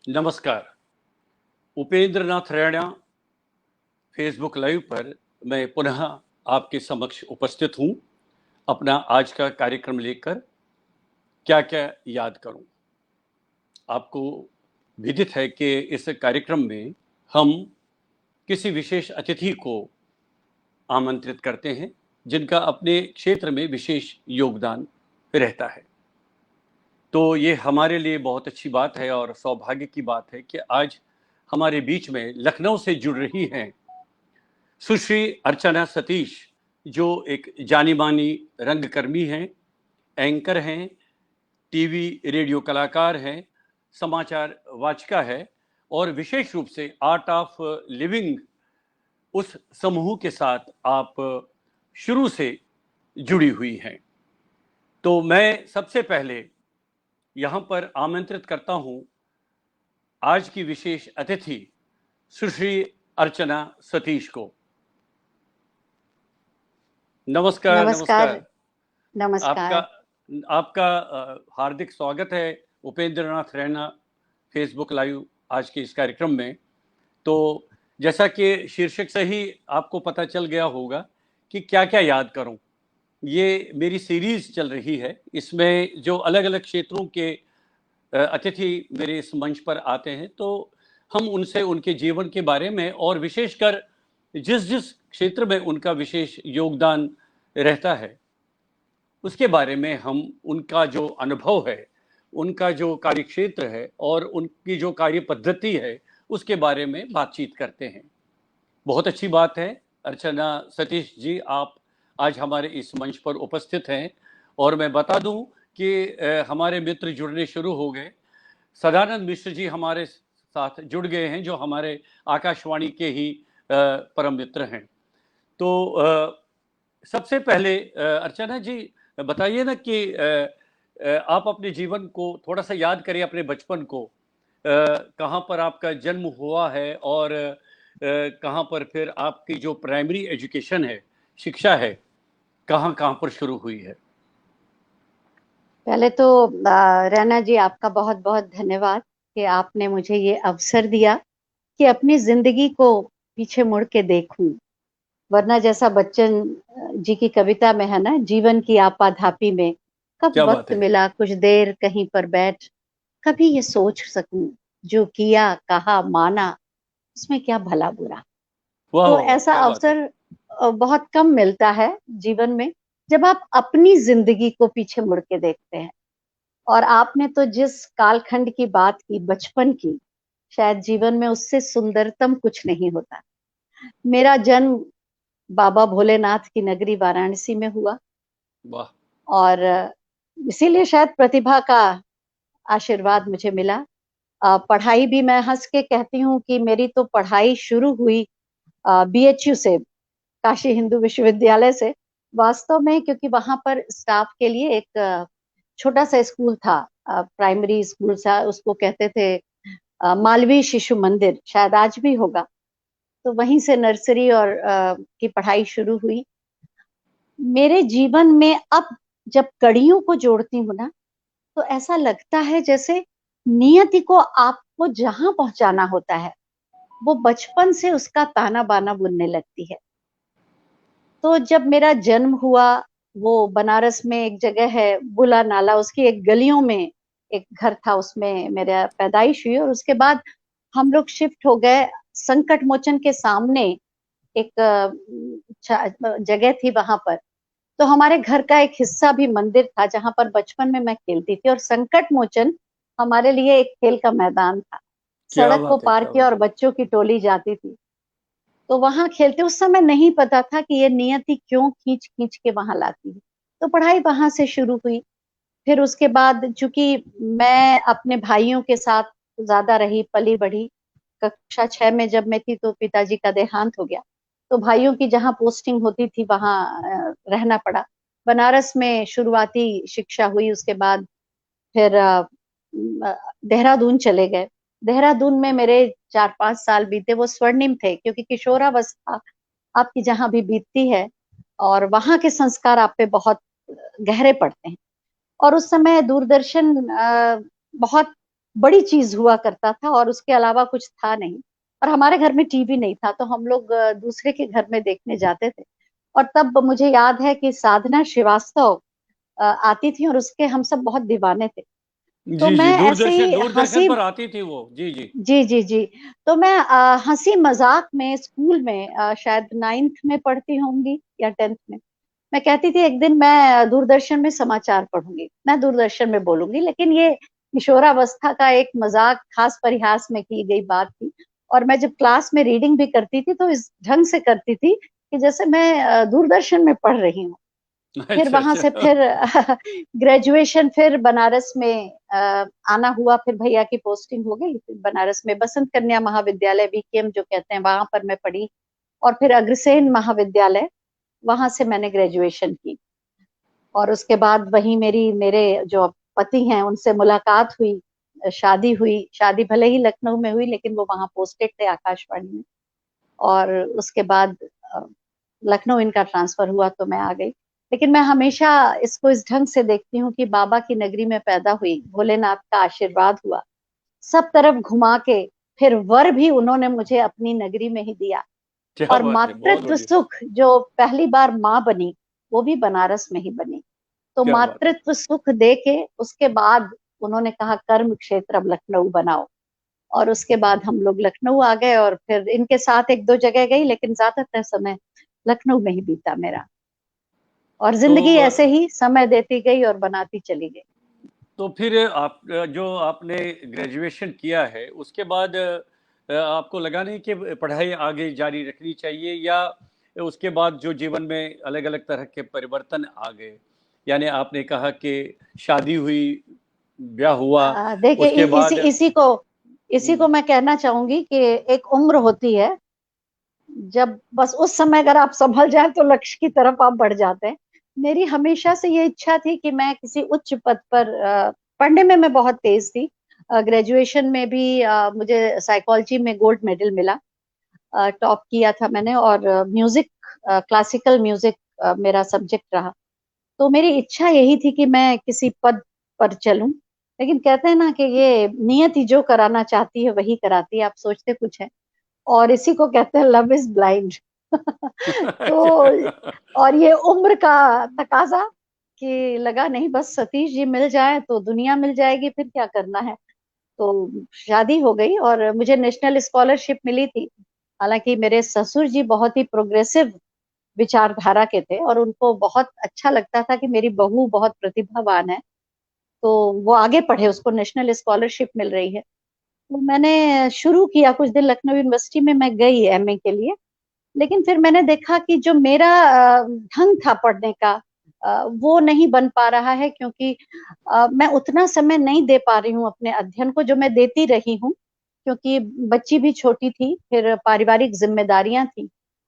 नमस्कार। Upendra Nath Raina Facebook live पर मैं पुनः आपके समक्ष उपस्थित हूँ अपना आज का कार्यक्रम लेकर। क्या क्या याद करूं। आपको विदित है कि इस कार्यक्रम में हम किसी विशेष अतिथि को आमंत्रित करते हैं जिनका अपने क्षेत्र में विशेष योगदान रहता है। तो ये हमारे लिए बहुत अच्छी बात है और सौभाग्य की बात है कि आज हमारे बीच में लखनऊ से जुड़ रही हैं सुश्री अर्चना सतीश, जो एक जानी मानी रंगकर्मी हैं, एंकर हैं, टीवी रेडियो कलाकार हैं, समाचार वाचिका है और विशेष रूप से आर्ट ऑफ लिविंग उस समूह के साथ आप शुरू से जुड़ी हुई हैं। तो मैं सबसे पहले यहाँ पर आमंत्रित करता हूँ आज की विशेष अतिथि सुश्री अर्चना सतीश को। नमस्कार। नमस्कार। आपका आपका हार्दिक स्वागत है उपेंद्र नाथ रैना फेसबुक लाइव आज के इस कार्यक्रम में। तो जैसा कि शीर्षक से ही आपको पता चल गया होगा कि क्या क्या याद करूं, ये मेरी सीरीज चल रही है। इसमें जो अलग अलग क्षेत्रों के अतिथि मेरे इस मंच पर आते हैं तो हम उनसे उनके जीवन के बारे में और विशेषकर जिस जिस क्षेत्र में उनका विशेष योगदान रहता है उसके बारे में हम उनका जो अनुभव है, उनका जो कार्यक्षेत्र है और उनकी जो कार्य पद्धति है उसके बारे में बातचीत करते हैं। बहुत अच्छी बात है अर्चना सतीश जी, आप आज हमारे इस मंच पर उपस्थित हैं। और मैं बता दूं कि हमारे मित्र जुड़ने शुरू हो गए। सदानंद मिश्र जी हमारे साथ जुड़ गए हैं, जो हमारे आकाशवाणी के ही परम मित्र हैं। तो सबसे पहले अर्चना जी बताइए ना कि आप अपने जीवन को थोड़ा सा याद करिए, अपने बचपन को। कहाँ पर आपका जन्म हुआ है और कहाँ पर फिर आपकी जो प्राइमरी एजुकेशन है, शिक्षा है, कहाँ कहाँ पर शुरू हुई है। पहले तो रैना जी आपका बहुत बहुत धन्यवाद कि आपने मुझे ये अवसर दिया कि अपनी जिंदगी को पीछे मुड़ के देखूं। वरना जैसा बच्चन जी की कविता में है ना, जीवन की आपाधापी में कब क्या बात वक्त है। मिला कुछ देर कहीं पर बैठ, कभी ये सोच सकूं जो किया कहा माना इसमें क्या भला बुरा। वाह तो वाह वाह, ऐसा क्या बात है। अवसर बहुत कम मिलता है जीवन में, जब आप अपनी जिंदगी को पीछे मुड़ के देखते हैं। और आपने तो जिस कालखंड की बात की, बचपन की, शायद जीवन में उससे सुंदरतम कुछ नहीं होता। मेरा जन्म बाबा भोलेनाथ की नगरी वाराणसी में हुआ वाह। और इसीलिए शायद प्रतिभा का आशीर्वाद मुझे मिला। पढ़ाई भी मैं हंस के कहती हूँ कि मेरी तो पढ़ाई शुरू हुई बीएचयू से, काशी हिंदू विश्वविद्यालय से। वास्तव में क्योंकि वहां पर स्टाफ के लिए एक छोटा सा स्कूल था, प्राइमरी स्कूल था, उसको कहते थे मालवीय शिशु मंदिर, शायद आज भी होगा। तो वहीं से नर्सरी और की पढ़ाई शुरू हुई। मेरे जीवन में अब जब कड़ियों को जोड़ती हूँ ना, तो ऐसा लगता है जैसे नियति को आपको जहां पहुंचाना होता है वो बचपन से उसका ताना बाना बुनने लगती है। तो जब मेरा जन्म हुआ, वो बनारस में एक जगह है बुला नाला, उसकी एक गलियों में एक घर था, उसमें मेरा पैदाइश हुई। और उसके बाद हम लोग शिफ्ट हो गए संकट मोचन के सामने, एक जगह थी वहां पर। तो हमारे घर का एक हिस्सा भी मंदिर था जहां पर बचपन में मैं खेलती थी, और संकट मोचन हमारे लिए एक खेल का मैदान था। क्या सड़क को बात है, पार क्या किया बात और है। बच्चों की टोली जाती थी, तो वहां खेलते। उस समय नहीं पता था कि ये नियति क्यों खींच खींच के वहां लाती है। तो पढ़ाई वहां से शुरू हुई। फिर उसके बाद चूंकि मैं अपने भाइयों के साथ ज्यादा रही, पली बढ़ी, कक्षा 6 में जब मैं थी तो पिताजी का देहांत हो गया। तो भाइयों की जहाँ पोस्टिंग होती थी वहां रहना पड़ा। बनारस में शुरुआती शिक्षा हुई, उसके बाद फिर देहरादून चले गए। देहरादून में मेरे 4-5 साल बीते, वो स्वर्णिम थे क्योंकि किशोरावस्था आपकी जहाँ भी बीतती है और वहां के संस्कार आप पे बहुत गहरे पड़ते हैं। और उस समय दूरदर्शन बहुत बड़ी चीज हुआ करता था, और उसके अलावा कुछ था नहीं। और हमारे घर में टीवी नहीं था, तो हम लोग दूसरे के घर में देखने जाते थे। और तब मुझे याद है कि साधना श्रीवास्तव आती थी, और उसके हम सब बहुत दीवाने थे। तो जी जी, मैं ऐसे दूरदर्शन ही दूरदर्शन हंसी, पर आती थी वो। जी जी। जी जी जी, तो मैं हंसी मजाक में स्कूल में शायद 9th में पढ़ती होंगी या 10th में, मैं कहती थी एक दिन मैं दूरदर्शन में समाचार पढ़ूंगी, मैं दूरदर्शन में बोलूंगी। लेकिन ये किशोरावस्था का एक मजाक खास परिहास में की गई बात थी। और मैं जब क्लास में रीडिंग भी करती थी तो इस ढंग से करती थी कि जैसे मैं दूरदर्शन में पढ़ रही हूँ। फिर अच्छा वहां से अच्छा। फिर ग्रेजुएशन फिर बनारस में आना हुआ। फिर भैया की पोस्टिंग हो गई, फिर बनारस में बसंत कन्या महाविद्यालय, बीकेएम जो कहते हैं, वहां पर मैं पढ़ी। और फिर अग्रसेन महाविद्यालय, वहां से मैंने ग्रेजुएशन की। और उसके बाद वही मेरे जो पति हैं उनसे मुलाकात हुई, शादी हुई। शादी भले ही लखनऊ में हुई, लेकिन वो वहां पोस्टेड थे आकाशवाणी में। और उसके बाद अ, लखनऊ इनका ट्रांसफर हुआ तो मैं आ गई। लेकिन मैं हमेशा इसको इस ढंग से देखती हूँ कि बाबा की नगरी में पैदा हुई, भोलेनाथ का आशीर्वाद हुआ, सब तरफ घुमा के फिर वर भी उन्होंने मुझे अपनी नगरी में ही दिया। क्या और बात है, बहुत मातृत्व बढ़िया। सुख, जो पहली बार माँ बनी, वो भी बनारस में ही बनी। तो क्या बात है। मातृत्व सुख दे के उसके बाद उन्होंने कहा कर्म क्षेत्र अब लखनऊ बनाओ। और उसके बाद हम लोग लखनऊ आ गए, और फिर इनके साथ एक दो जगह गई, लेकिन ज्यादातर समय लखनऊ में ही बीता मेरा। और तो जिंदगी ऐसे ही समय देती गई और बनाती चली गई। तो फिर आप जो आपने ग्रेजुएशन किया है उसके बाद आपको लगा नहीं कि पढ़ाई आगे जारी रखनी चाहिए, या उसके बाद जो जीवन में अलग अलग तरह के परिवर्तन आ गए, यानी आपने कहा कि शादी हुई, ब्याह हुआ, देखिए, उसके बाद इसी को मैं कहना चाहूंगी कि एक उम्र होती है, जब बस उस समय अगर आप संभल जाए तो लक्ष्य की तरफ आप बढ़ जाते हैं। मेरी हमेशा से ये इच्छा थी कि मैं किसी उच्च पद पर, पढ़ने में मैं बहुत तेज थी। ग्रेजुएशन में भी मुझे साइकोलॉजी में गोल्ड मेडल मिला, टॉप किया था मैंने। और म्यूजिक, क्लासिकल म्यूजिक मेरा सब्जेक्ट रहा। तो मेरी इच्छा यही थी कि मैं किसी पद पर चलूं। लेकिन कहते हैं ना कि ये नियति जो कराना चाहती है वही कराती है, आप सोचते कुछ है। और इसी को कहते हैं लव इज ब्लाइंड। तो अच्छा। और ये उम्र का तकाजा, कि लगा नहीं बस सतीश जी मिल जाए तो दुनिया मिल जाएगी, फिर क्या करना है। तो शादी हो गई और मुझे नेशनल स्कॉलरशिप मिली थी। हालांकि मेरे ससुर जी बहुत ही प्रोग्रेसिव विचारधारा के थे, और उनको बहुत अच्छा लगता था कि मेरी बहू बहुत प्रतिभावान है, तो वो आगे पढ़े, उसको नेशनल स्कॉलरशिप मिल रही है। तो मैंने शुरू किया, कुछ दिन लखनऊ यूनिवर्सिटी में मैं गई एमए के लिए। लेकिन फिर मैंने देखा कि जो मेरा ढंग था पढ़ने का, वो नहीं बन पा रहा है, क्योंकि मैं उतना समय नहीं दे पा रही हूँ अपने अध्ययन को जो मैं देती रही हूँ। क्योंकि बच्ची भी छोटी थी, फिर पारिवारिक जिम्मेदारियां थी।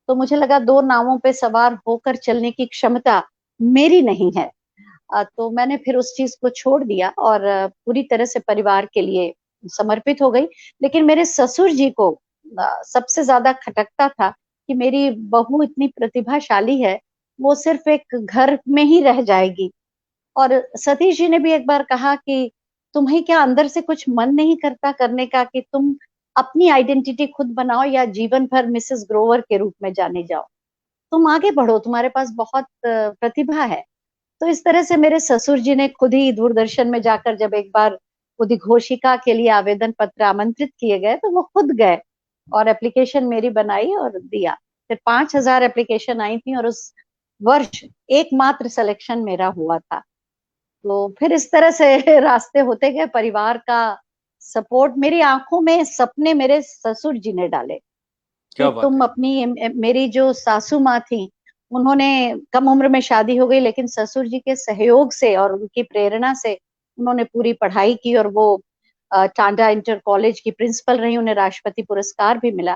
तो मुझे लगा दो नावों पे सवार होकर चलने की क्षमता मेरी नहीं है। तो मैंने फिर उस चीज को छोड़ दिया और पूरी तरह से परिवार के लिए समर्पित हो गई। लेकिन मेरे ससुर जी को सबसे ज्यादा खटकता था कि मेरी बहू इतनी प्रतिभाशाली है, वो सिर्फ एक घर में ही रह जाएगी। और सतीश जी ने भी एक बार कहा कि तुम्हें क्या अंदर से कुछ मन नहीं करता करने का, कि तुम अपनी आइडेंटिटी खुद बनाओ या जीवन भर मिसेस ग्रोवर के रूप में जाने जाओ। तुम आगे बढ़ो, तुम्हारे पास बहुत प्रतिभा है। तो इस तरह से मेरे ससुर जी ने खुद ही दूरदर्शन में जाकर, जब एक बार उद्घोषिका के लिए आवेदन पत्र आमंत्रित किए गए, तो वो खुद गए और एप्लीकेशन मेरी बनाई और दिया। फिर 5,000 एप्लीकेशन आई थी, और उस वर्ष एकमात्र सिलेक्शन मेरा हुआ था। तो फिर इस तरह से रास्ते होते गए, परिवार का सपोर्ट, मेरी आंखों में सपने मेरे ससुर जी ने डाले कि क्या बात तुम है। अपनी, मेरी जो सासू माँ थी, उन्होंने कम उम्र में शादी हो गई, लेकिन ससुर जी के सहयोग से और उनकी प्रेरणा से उन्होंने पूरी पढ़ाई की, और वो टांडा इंटर कॉलेज की प्रिंसिपल रही, उन्हें राष्ट्रपति पुरस्कार भी मिला।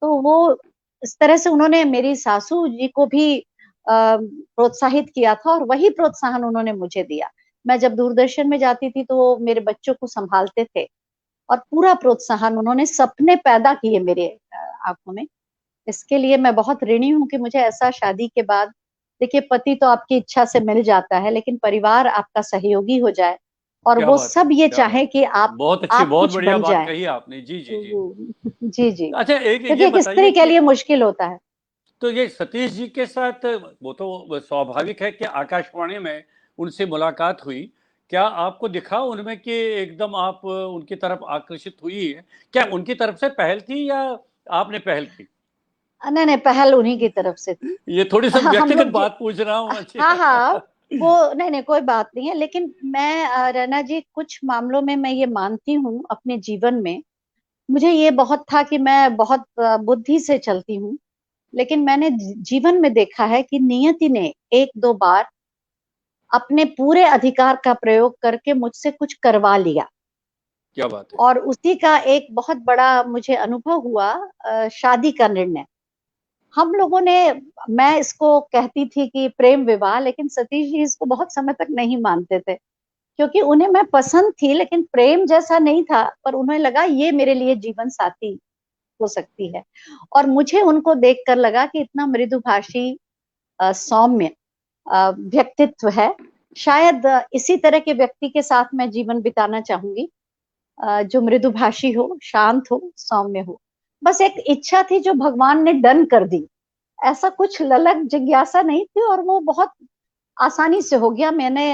तो वो इस तरह से उन्होंने मेरी सासू जी को भी प्रोत्साहित किया था, और वही प्रोत्साहन उन्होंने मुझे दिया। मैं जब दूरदर्शन में जाती थी तो वो मेरे बच्चों को संभालते थे, और पूरा प्रोत्साहन उन्होंने, सपने पैदा किए मेरे आंखों में। इसके लिए मैं बहुत ऋणी हूँ कि मुझे ऐसा शादी के बाद, देखिए पति तो आपकी इच्छा से मिल जाता है, लेकिन परिवार आपका सहयोगी हो जाए, और क्या वो बात है, सब ये क्या बात चाहे कि बहुत अच्छी, आप बहुत कुछ बढ़िया बन बात जाए। कही आपने। जी जी जी। जी जी, अच्छा, एक क्योंकि ये एक बताइए स्त्री के कि लिए मुश्किल होता है। तो ये सतीश जी के साथ वो तो स्वाभाविक है कि आकाशवाणी में उनसे मुलाकात हुई, क्या आपको दिखा उनमें कि एकदम आप उनकी तरफ आकर्षित हुई है? क्या उनकी तरफ से पहल थी या आपने पहल की? नहीं नहीं, पहल उन्हीं की तरफ से थी। ये थोड़ी सी हम व्यक्तिगत लोग बात पूछ रहा हूँ अच्छे। हाँ हाँ, वो नहीं नहीं, कोई बात नहीं है, लेकिन मैं रैना जी, कुछ मामलों में मैं ये मानती हूँ अपने जीवन में। मुझे ये बहुत था कि मैं बहुत बुद्धि से चलती हूँ, लेकिन मैंने जीवन में देखा है कि नियति ने एक दो बार अपने पूरे अधिकार का प्रयोग करके मुझसे कुछ करवा लिया। क्या बात है। और उसी का एक बहुत बड़ा मुझे अनुभव हुआ, शादी का निर्णय। हम लोगों ने, मैं इसको कहती थी कि प्रेम विवाह, लेकिन सतीश जी इसको बहुत समय तक नहीं मानते थे, क्योंकि उन्हें मैं पसंद थी, लेकिन प्रेम जैसा नहीं था, पर उन्हें लगा ये मेरे लिए जीवन साथी हो सकती है। और मुझे उनको देखकर लगा कि इतना मृदुभाषी, सौम्य व्यक्तित्व है, शायद इसी तरह के व्यक्ति के साथ मैं जीवन बिताना चाहूंगी, जो मृदुभाषी हो, शांत हो, सौम्य हो। बस एक इच्छा थी जो भगवान ने डन कर दी। ऐसा कुछ ललक जिज्ञासा नहीं थी, और वो बहुत आसानी से हो गया। मैंने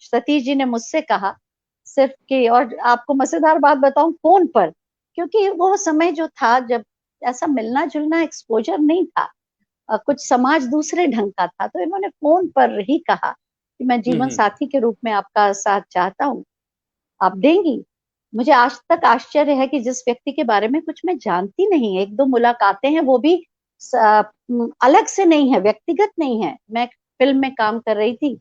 सतीश जी ने मुझसे कहा सिर्फ कि, और आपको मजेदार बात बताऊं, फोन पर, क्योंकि वो समय जो था जब ऐसा मिलना जुलना, एक्सपोजर नहीं था, कुछ समाज दूसरे ढंग का था, तो इन्होंने फोन पर ही कहा कि मैं जीवन हम्म। साथी के रूप में आपका साथ चाहता हूँ, आप देंगी? मुझे आज तक आश्चर्य है कि जिस व्यक्ति के बारे में कुछ मैं जानती नहीं, एक दो मुलाकातें हैं, वो भी अलग से नहीं है, व्यक्तिगत नहीं है। मैं फिल्म में काम कर रही थी,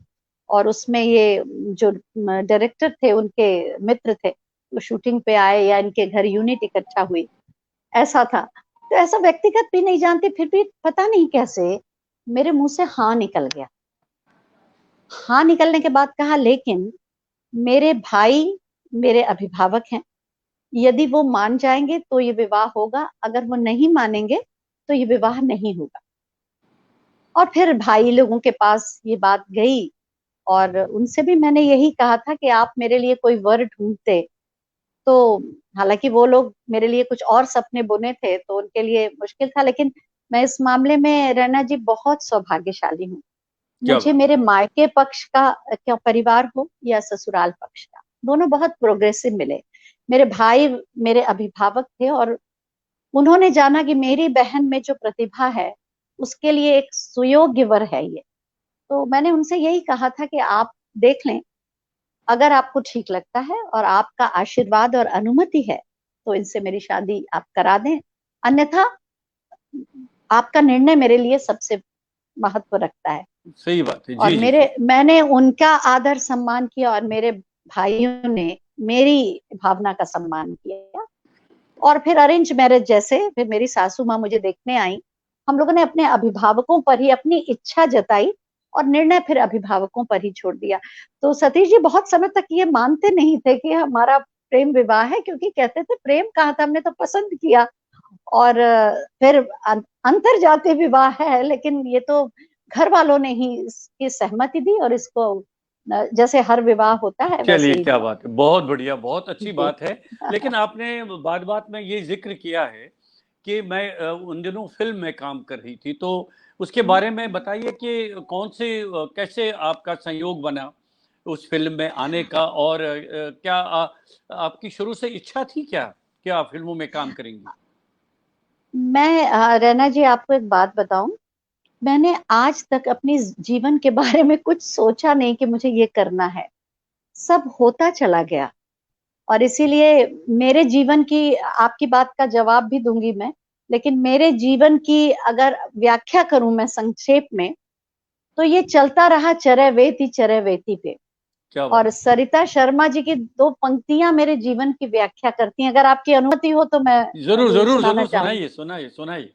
और उसमें ये जो डायरेक्टर थे, उनके मित्र थे, वो शूटिंग पे आए या इनके घर यूनिट इकट्ठा हुई, ऐसा था। तो ऐसा व्यक्तिगत भी नहीं जानती, फिर भी पता नहीं कैसे मेरे मुंह से हाँ निकल गया। हाँ निकलने के बाद कहा, लेकिन मेरे भाई मेरे अभिभावक हैं, यदि वो मान जाएंगे तो ये विवाह होगा, अगर वो नहीं मानेंगे तो ये विवाह नहीं होगा। और फिर भाई लोगों के पास ये बात गई, और उनसे भी मैंने यही कहा था कि आप मेरे लिए कोई वर ढूंढते। तो हालांकि वो लोग मेरे लिए कुछ और सपने बुने थे, तो उनके लिए मुश्किल था, लेकिन मैं इस मामले में रैना जी बहुत सौभाग्यशाली हूँ। क्या मुझे बात। मेरे मायके पक्ष का, क्या परिवार हो, या ससुराल पक्ष का, दोनों बहुत प्रोग्रेसिव मिले। मेरे भाई मेरे अभिभावक थे, और उन्होंने जाना कि मेरी बहन में जो प्रतिभा है, उसके लिए एक सुयोग्य वर है ये। तो मैंने उनसे यही कहा था कि आप देख लें, अगर आपको ठीक लगता है और आपका आशीर्वाद और अनुमति है, तो इनसे मेरी शादी आप करा दें, अन्यथा आपका निर्णय मेरे लिए सबसे महत्व रखता है। सही बात है। और जी जी जी। मैंने उनका आदर सम्मान किया, और मेरे भाइयों ने मेरी भावना का सम्मान किया। और फिर अरेंज मैरिज जैसे, फिर मेरी सासू माँ मुझे देखने आई, हम लोगों ने अपने अभिभावकों पर ही अपनी इच्छा जताई, और निर्णय फिर अभिभावकों पर ही छोड़ दिया। तो सतीश जी बहुत समय तक ये मानते नहीं थे कि हमारा प्रेम विवाह है, क्योंकि कहते थे प्रेम कहा था, हमने तो पसंद किया। और फिर अंतर जातीय विवाह है, लेकिन ये तो घर वालों ने ही इसकी सहमति दी, और इसको जैसे हर विवाह होता है वैसे चलिए, ही क्या हुआ। बात है, बहुत बढ़िया, बहुत अच्छी जी। बात है। लेकिन आपने बात बात में ये जिक्र किया है कि मैं उन दिनों फिल्म में काम कर रही थी, तो उसके बारे में बताइए कि कौन से कैसे आपका संयोग बना उस फिल्म में आने का, और क्या आपकी शुरू से इच्छा थी क्या कि आप फिल्मों में काम करेंगी? मैं रैना जी, आपको एक बात बताऊं, मैंने आज तक अपनी जीवन के बारे में कुछ सोचा नहीं कि मुझे ये करना है। सब होता चला गया, और इसीलिए मेरे जीवन की, आपकी बात का जवाब भी दूंगी मैं, लेकिन मेरे जीवन की अगर व्याख्या करूं मैं संक्षेप में, तो ये चलता रहा चरैवेति वेति पे। क्या और बात। सरिता शर्मा जी की दो पंक्तियां मेरे जीवन की व्याख्या करती हैं, अगर आपकी अनुमति हो तो मैं जरूर वो जरूर सुनाना जरूर, चाहूंगी। सुनाइए सुनाइए सुनाइए।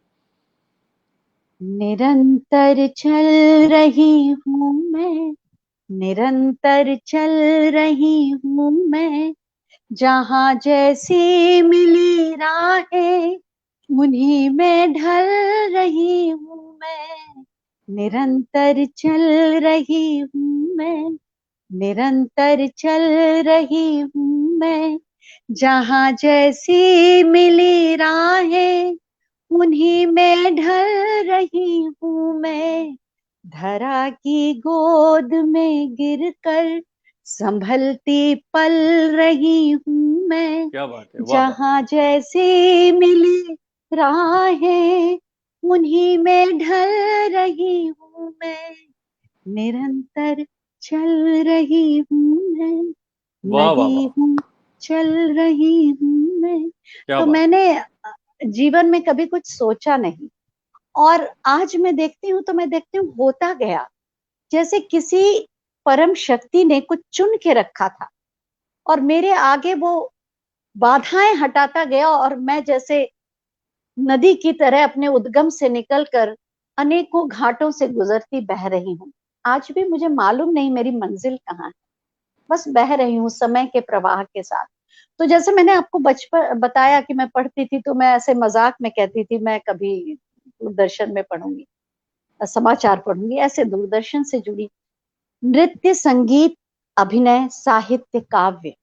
निरंतर चल रही हूँ मैं, निरंतर चल रही हूँ मैं, जहाँ जैसी मिली राहें उन्हीं में ढल रही हूँ मैं, निरंतर चल रही हूँ मैं, निरंतर चल रही हूँ मैं, जहाँ जैसी मिली राहें उन्हीं में ढल रही हूँ मैं। धरा की गोद में गिरकर संभलती पल रही हूँ मैं। क्या बात है, वाह वाह। जहाँ जैसी मिली राहें उन्हीं में ढल रही हूँ मैं। निरंतर चल रही हूँ मैं, वाह वाह लगी वाह, हूँ, चल रही हूँ मैं। क्या तो बात है। मैंने जीवन में कभी कुछ सोचा नहीं, और आज मैं देखती हूँ तो मैं देखती हूँ होता गया जैसे किसी परम शक्ति ने कुछ चुन के रखा था, और मेरे आगे वो बाधाएं हटाता गया, और मैं जैसे नदी की तरह अपने उद्गम से निकलकर अनेकों घाटों से गुजरती बह रही हूँ। आज भी मुझे मालूम नहीं मेरी मंजिल कहाँ है, बस बह रही हूँ समय के प्रवाह के साथ। तो जैसे मैंने आपको बचपन बताया कि मैं पढ़ती थी, तो मैं ऐसे मजाक में कहती थी मैं कभी दूरदर्शन में पढ़ूंगी, समाचार पढ़ूंगी, ऐसे दूरदर्शन से जुड़ी। नृत्य, संगीत, अभिनय, साहित्य, काव्य,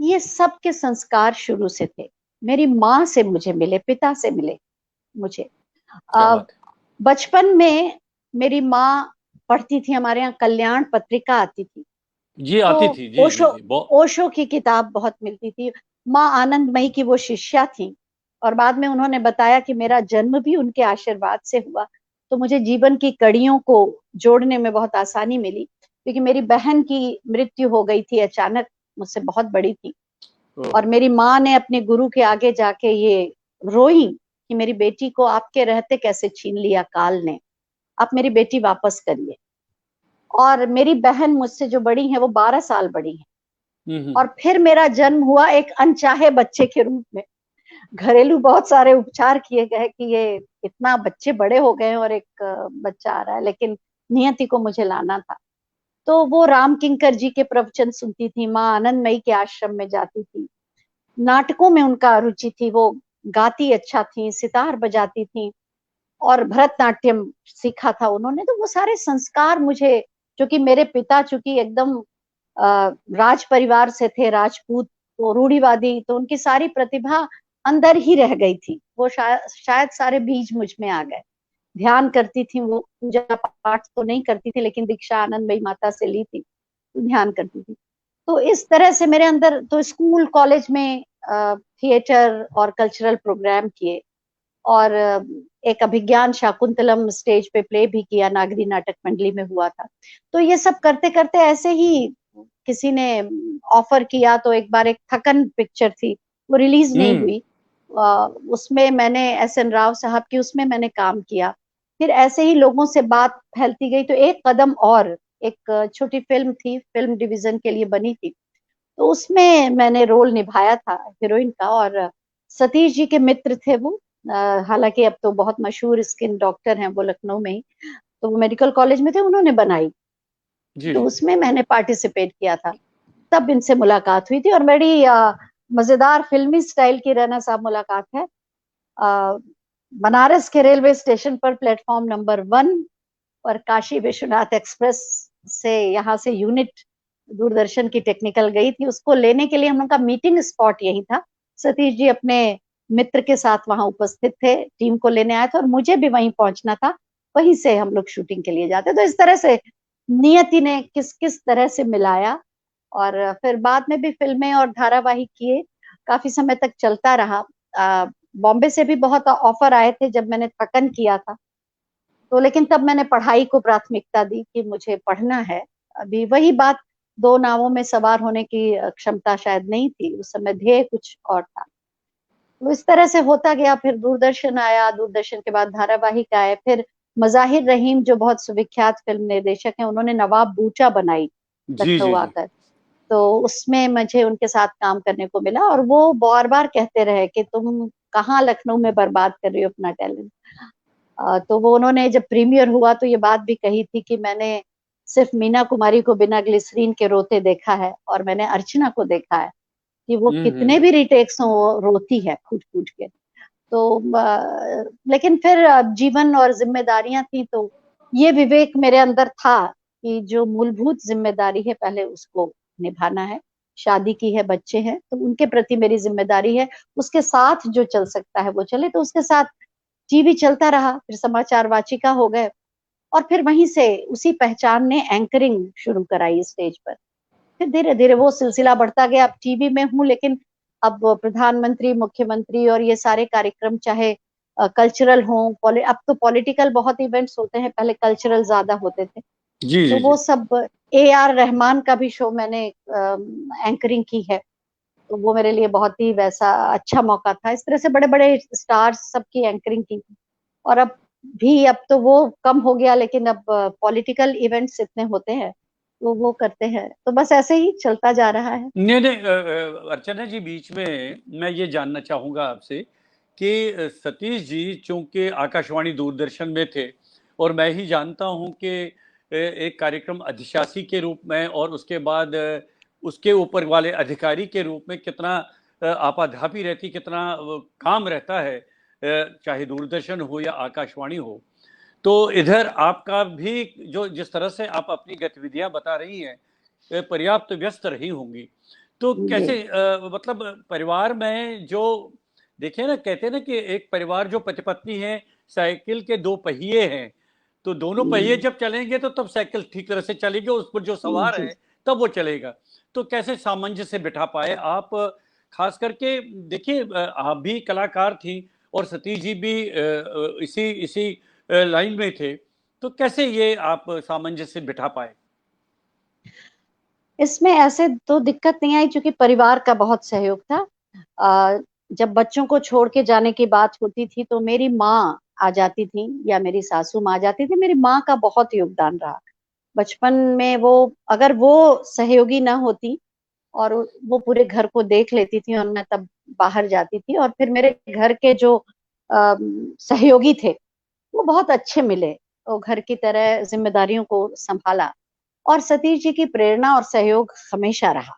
ये सब के संस्कार शुरू से थे। मेरी माँ से मुझे मिले, पिता से मिले मुझे। क्या बात है। बचपन में मेरी माँ पढ़ती थी, हमारे यहाँ कल्याण पत्रिका आती थी, जी आती तो थी, जी जी ओशो जी, बहुत। ओशो की किताब बहुत मिलती थी। माँ आनंदमयी की वो शिष्या थी, और बाद में उन्होंने बताया कि मेरा जन्म भी उनके आशीर्वाद से हुआ। तो मुझे जीवन की कड़ियों को जोड़ने में बहुत आसानी मिली, क्योंकि मेरी बहन की मृत्यु हो गई थी अचानक, मुझसे बहुत बड़ी थी, और ओहो। मेरी माँ ने अपने गुरु के आगे जाके ये रोई कि मेरी बेटी को आपके रहते कैसे छीन लिया काल ने, आप मेरी बेटी वापस करिए। और मेरी बहन मुझसे जो बड़ी है वो 12 साल बड़ी है, और हम्म। फिर मेरा जन्म हुआ एक अनचाहे बच्चे के रूप में। घरेलू बहुत सारे उपचार किए गए कि ये इतना बच्चे बड़े हो गए और एक बच्चा आ रहा है, लेकिन नियति को मुझे लाना था। तो वो राम किंकर जी के प्रवचन सुनती थी, माँ आनंदमयी के आश्रम में जाती थी, नाटकों में उनका रुचि थी, वो गाती अच्छा थी, सितार बजाती थी, और भरतनाट्यम सीखा था उन्होंने। तो वो सारे संस्कार मुझे, जो कि मेरे पिता चूंकि एकदम राज परिवार से थे, राजपूत, तो रूढ़िवादी, तो उनकी सारी प्रतिभा अंदर ही रह गई थी। वो शायद सारे बीज मुझ में आ गए। ध्यान करती थी, वो पूजा पाठ तो नहीं करती थी, लेकिन दीक्षा आनंदमयी माता से ली थी, तो ध्यान करती थी। तो इस तरह से मेरे अंदर, तो स्कूल कॉलेज में थिएटर और कल्चरल प्रोग्राम किए, और एक अभिज्ञान शाकुंतलम स्टेज पे प्ले भी किया, नागरी नाटक मंडली में हुआ था। तो ये सब करते करते ऐसे ही किसी ने ऑफर किया, तो एक बार एक थकन पिक्चर थी, वो रिलीज नहीं हम्म। हुई, उसमें मैंने एस एन राव साहब की, उसमें मैंने काम किया। फिर ऐसे ही लोगों से बात फैलती गई, तो एक कदम और, एक छोटी फिल्म थी, फिल्म डिवीजन के लिए बनी थी, तो उसमें मैंने रोल निभाया था हीरोइन का। और सतीश जी के मित्र थे वो, हालांकि अब तो बहुत मशहूर स्किन डॉक्टर हैं वो लखनऊ में ही, तो वो मेडिकल कॉलेज में थे, उन्होंने बनाई, जी तो जी। उसमें मैंने पार्टिसिपेट किया था। तब इनसे मुलाकात हुई थी, और बड़ी मजेदार फिल्मी स्टाइल की रैना साहब मुलाकात है। अ, बनारस के रेलवे स्टेशन पर प्लेटफॉर्म नंबर 1 और काशी विश्वनाथ एक्सप्रेस से, यहाँ से यूनिट दूरदर्शन की टेक्निकल गई थी, उसको लेने के लिए हम लोग का मीटिंग स्पॉट यही था। सतीश जी अपने मित्र के साथ वहां उपस्थित थे, टीम को लेने आए थे, और मुझे भी वहीं पहुंचना था, वहीं से हम लोग शूटिंग के लिए जाते। तो इस तरह से नियति ने किस किस तरह से मिलाया, और फिर बाद में भी फिल्में और धारावाहिक किए, काफी समय तक चलता रहा। बॉम्बे से भी बहुत ऑफर आए थे जब मैंने थकन किया था, तो लेकिन तब मैंने पढ़ाई को प्राथमिकता दी कि मुझे पढ़ना है। अभी वही बात, दो नावों में सवार होने की क्षमता शायद नहीं थी उस समय, ध्येय कुछ और था। तो इस तरह से होता गया, फिर दूरदर्शन आया, दूरदर्शन के बाद धारावाहिक आए, फिर मज़ाहिर रहीम जो बहुत सुविख्यात फिल्म निर्देशक हैं, उन्होंने नवाब बूचा बनाई जी लखनऊ जी जी। आकर, तो उसमें मुझे उनके साथ काम करने को मिला, और वो बार बार कहते रहे कि तुम कहाँ लखनऊ में बर्बाद कर रही हो अपना टैलेंट। तो वो उन्होंने जब प्रीमियर हुआ तो ये बात भी कही थी कि मैंने सिर्फ मीना कुमारी को बिना ग्लिसरीन के रोते देखा है, और मैंने अर्चना को देखा है कि वो कितने हम्म। भी रिटेक्स हों वो रोती है फूट फूट के। तो लेकिन फिर जीवन और जिम्मेदारियां थी, तो ये विवेक मेरे अंदर था कि जो मूलभूत जिम्मेदारी है पहले उसको निभाना है। शादी की है, बच्चे हैं, तो उनके प्रति मेरी जिम्मेदारी है। उसके साथ जो चल सकता है वो चले, तो उसके साथ टीवी चलता रहा, फिर समाचार वाचिका हो गए, और फिर वहीं से उसी पहचान ने एंकरिंग शुरू कराई स्टेज पर। फिर धीरे धीरे वो सिलसिला बढ़ता गया। अब टीवी में हूँ, लेकिन अब प्रधानमंत्री, मुख्यमंत्री और ये सारे कार्यक्रम, चाहे कल्चरल हो, अब तो पॉलिटिकल बहुत इवेंट्स होते हैं, पहले कल्चरल ज्यादा होते थे, जी तो जी वो जी। सब। AR रहमान का भी शो मैंने एंकरिंग की है, तो वो मेरे लिए बहुत ही वैसा अच्छा मौका था। इस तरह से बड़े बड़े स्टार्स सबकी एंकरिंग की। और अब तो वो कम हो गया, लेकिन अब पॉलिटिकल इवेंट्स इतने होते हैं तो वो करते हैं, तो बस ऐसे ही चलता जा रहा है। नहीं नहीं, अर्चना जी, बीच में मैं ये जानना चाहूँगा आपसे कि सतीश जी चूंकि आकाशवाणी दूरदर्शन में थे, और मैं ही जानता हूँ कि एक कार्यक्रम अधिशासी के रूप में और उसके बाद उसके ऊपर वाले अधिकारी के रूप में कितना आपाधापी रहती, कितना काम रहता है, चाहे दूरदर्शन हो या आकाशवाणी हो। तो इधर आपका भी जो जिस तरह से आप अपनी गतिविधियां बता रही हैं, पर्याप्त व्यस्त रही होंगी। तो जी। कैसे मतलब परिवार में जो देखे ना, कहते हैं ना कि एक परिवार जो पति पत्नी है, साइकिल के दो पहिए हैं, तो दोनों पहिए हम्म, जब चलेंगे तो तब साइकिल ठीक तरह से चलेगी, उस पर जो सवार जी। है तब वो चलेगा। तो कैसे सामंजस्य बिठा पाए आप? खास करके देखिए, आप भी कलाकार थी और सतीश जी भी इसी इसी लाइन में थे, तो कैसे ये आप सामंजस्य बिठा पाए? इसमें ऐसे तो दिक्कत नहीं आई, क्योंकि परिवार का बहुत सहयोग था। अ, जब बच्चों को छोड़ के जाने की बात होती थी तो मेरी माँ आ जाती थी या मेरी सासू माँ आ जाती थी। मेरी माँ का बहुत योगदान रहा बचपन में। वो, अगर वो सहयोगी ना होती और वो पूरे घर को देख लेती थी, और मैं तब बाहर जाती थी, और फिर मेरे घर के जो सहयोगी थे वो बहुत अच्छे मिले, वो घर की तरह जिम्मेदारियों को संभाला, और सतीश जी की प्रेरणा और सहयोग हमेशा रहा।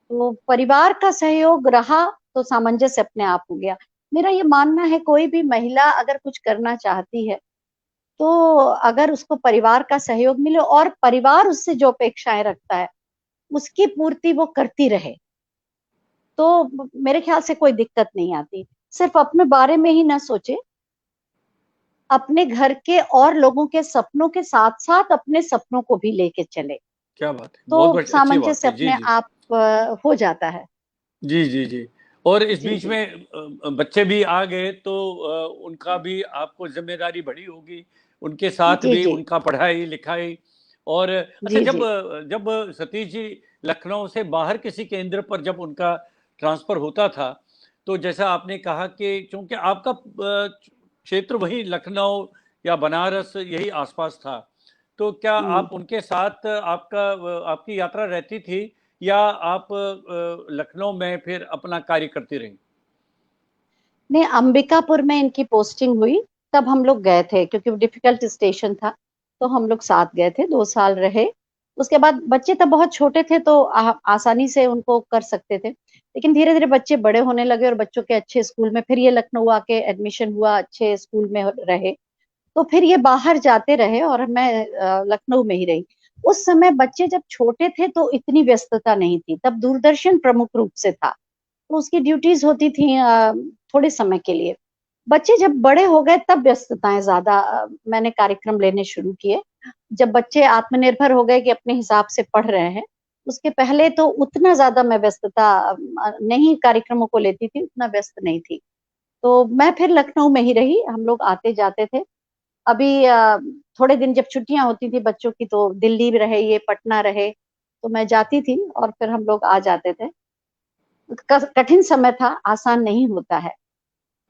तो परिवार का सहयोग रहा तो सामंजस्य अपने आप हो गया। मेरा ये मानना है, कोई भी महिला अगर कुछ करना चाहती है तो अगर उसको परिवार का सहयोग मिले और परिवार उससे जो अपेक्षाएं रखता है उसकी पूर्ति वो करती रहे, तो मेरे ख्याल से कोई दिक्कत नहीं आती। सिर्फ अपने बारे में ही ना सोचे, अपने घर के और लोगों के सपनों के साथ साथ अपने सपनों को भी लेके चले, क्या बात है, बहुत तो अच्छी बात सामंजस्य है। जी अपने जी आप हो जाता है। जी जी जी। और इस जी बीच जी। में बच्चे भी आ गए तो उनका भी आपको जिम्मेदारी बड़ी होगी, उनके साथ जी भी जी। उनका पढ़ाई लिखाई। और अच्छा, जी जब जी। जब सतीश जी लखनऊ से बाहर किसी केंद्र पर जब उनका ट्रांसफर होता था, तो जैसा आपने कहा कि चूंकि आपका क्षेत्र वही लखनऊ या बनारस यही आसपास था, तो क्या हम्म। आप उनके साथ आपकी यात्रा रहती थी, या आप लखनऊ में फिर अपना कार्य करती रही? नहीं, अंबिकापुर में इनकी पोस्टिंग हुई, तब हम लोग गए थे, क्योंकि वो डिफिकल्ट स्टेशन था, तो हम लोग साथ गए थे, 2 साल रहे। उसके बाद बच्चे तब बहुत छोटे थे, तो आसानी से उनको कर सकते थे, लेकिन धीरे धीरे बच्चे बड़े होने लगे और बच्चों के अच्छे स्कूल में फिर ये लखनऊ आके एडमिशन हुआ, अच्छे स्कूल में रहे, तो फिर ये बाहर जाते रहे और मैं लखनऊ में ही रही। उस समय बच्चे जब छोटे थे तो इतनी व्यस्तता नहीं थी, तब दूरदर्शन प्रमुख रूप से था, तो उसकी ड्यूटीज होती थी थोड़े समय के लिए। बच्चे जब बड़े हो गए तब व्यस्तताएं ज्यादा, मैंने कार्यक्रम लेने शुरू किए। जब बच्चे आत्मनिर्भर हो गए कि अपने हिसाब से पढ़ रहे हैं, उसके पहले तो उतना ज्यादा मैं व्यस्तता नहीं कार्यक्रमों को लेती थी, उतना व्यस्त नहीं थी। तो मैं फिर लखनऊ में ही रही, हम लोग आते जाते थे। अभी थोड़े दिन जब छुट्टियां होती थी बच्चों की, तो दिल्ली भी रहे, ये पटना रहे, तो मैं जाती थी और फिर हम लोग आ जाते थे। कठिन समय था, आसान नहीं होता है।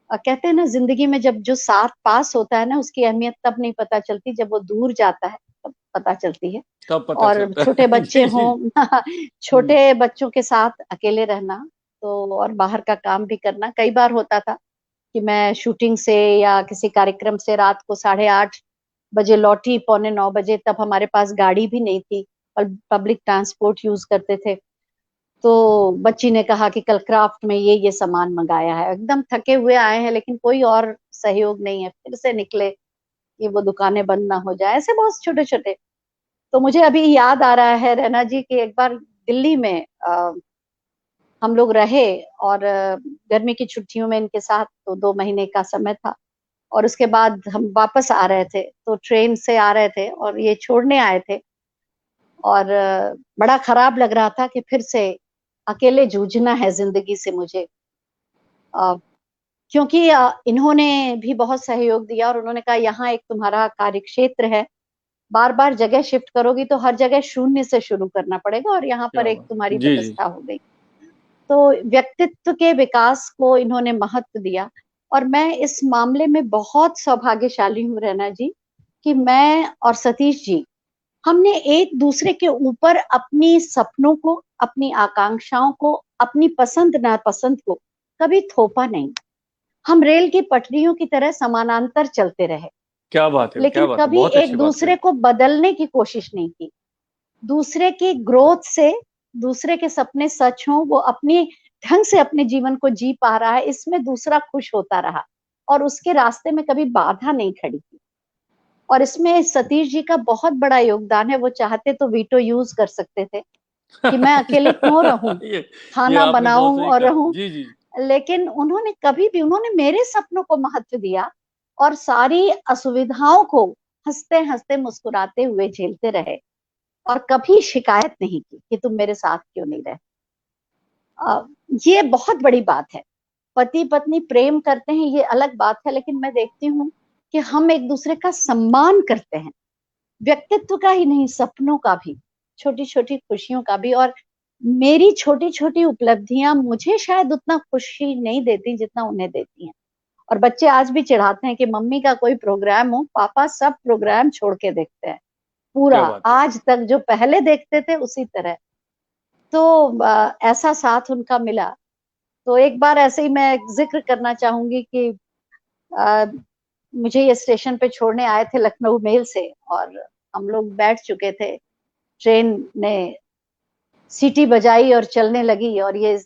कहते हैं ना, जिंदगी में जब जो साथ पास होता है ना, उसकी अहमियत तब नहीं पता चलती, जब वो दूर जाता है तब पता चलती है। तब पता और चलता छोटे है। बच्चे जी जी। हों छोटे बच्चों के साथ अकेले रहना, तो और बाहर का काम भी करना, कई बार होता था कि मैं शूटिंग से या किसी कार्यक्रम से रात को 8:30 बजे लौटी, 8:45 बजे, तब हमारे पास गाड़ी भी नहीं थी, पब्लिक ट्रांसपोर्ट यूज करते थे। तो बच्ची ने कहा कि कल क्राफ्ट में ये सामान मंगाया है, एकदम थके हुए आए हैं, लेकिन कोई और सहयोग नहीं है, फिर से निकले कि वो दुकानें बंद ना हो जाए, ऐसे बहुत छोटे छोटे। तो मुझे अभी याद आ रहा है रैना जी कि एक बार दिल्ली में हम लोग रहे, और गर्मी की छुट्टियों में इनके साथ तो 2 महीने का समय था। और उसके बाद हम वापस आ रहे थे, तो ट्रेन से आ रहे थे और ये छोड़ने आए थे। और बड़ा खराब लग रहा था कि फिर से अकेले जूझना है जिंदगी से मुझे, क्योंकि इन्होंने भी बहुत सहयोग दिया और उन्होंने कहा यहाँ एक तुम्हारा कार्य क्षेत्र है, बार बार जगह शिफ्ट करोगी तो हर जगह शून्य से शुरू करना पड़ेगा, और यहाँ क्या पर एक बात, तुम्हारी जी जी। व्यवस्था हो गई। तो व्यक्तित्व के विकास को इन्होंने महत्व दिया। और मैं इस मामले में बहुत सौभाग्यशाली हूँ रैना जी, कि मैं और सतीश जी, हमने एक दूसरे के ऊपर अपनी सपनों को, अपनी आकांक्षाओं को, अपनी पसंद नापसंद को कभी थोपा नहीं। हम रेल की पटरियों की तरह समानांतर चलते रहे, क्या बात है, क्या लेकिन बात है, कभी बहुत अच्छी एक बात है। दूसरे को बदलने की कोशिश नहीं की। दूसरे की ग्रोथ से, दूसरे के सपने सच हों, वो अपनी ढंग से अपने जीवन को जी पा रहा है, इसमें दूसरा खुश होता रहा, और उसके रास्ते में कभी बाधा नहीं खड़ी की। और इसमें सतीश जी का बहुत बड़ा योगदान है। वो चाहते तो वीटो यूज कर सकते थे कि मैं अकेले क्यों रहूं, ये खाना आपने बहुत बनाऊं सही और कहा, रहूं। जी जी। लेकिन उन्होंने कभी भी, उन्होंने मेरे सपनों को महत्व दिया, और सारी असुविधाओं को हंसते हंसते मुस्कुराते हुए झेलते रहे, और कभी शिकायत नहीं की कि तुम मेरे साथ क्यों नहीं रहे। ये बहुत बड़ी बात है। पति पत्नी प्रेम करते हैं ये अलग बात है, लेकिन मैं देखती हूँ कि हम एक दूसरे का सम्मान करते हैं, व्यक्तित्व का ही नहीं, सपनों का भी, छोटी छोटी खुशियों का भी। और मेरी छोटी छोटी उपलब्धियां मुझे शायद उतना खुशी नहीं देती जितना उन्हें देती हैं। और बच्चे आज भी चिढ़ाते हैं कि मम्मी का कोई प्रोग्राम हो, पापा सब प्रोग्राम छोड़ के देखते हैं, पूरा क्या बात है। आज तक जो पहले देखते थे उसी तरह। तो ऐसा साथ उनका मिला। तो एक बार ऐसे ही मैं जिक्र करना चाहूंगी कि अ, मुझे ये स्टेशन पे छोड़ने आए थे लखनऊ मेल से, और हम लोग बैठ चुके थे, ट्रेन ने सीटी बजाई और चलने लगी, और ये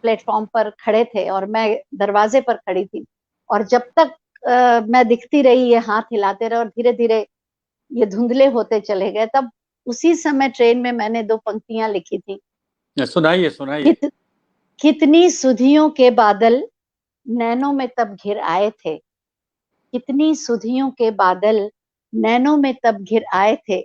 प्लेटफॉर्म पर खड़े थे और मैं दरवाजे पर खड़ी थी। और जब तक मैं दिखती रही, ये हाथ हिलाते रहे, और धीरे धीरे ये धुंधले होते चले गए। तब उसी समय ट्रेन में मैंने 2 पंक्तियां लिखी थी। सुनाइए सुनाइए। कित, कितनी सुधियों के बादल नैनों में तब घिर आए थे, कितनी सुधियों के बादल नैनों में तब घिर आए थे,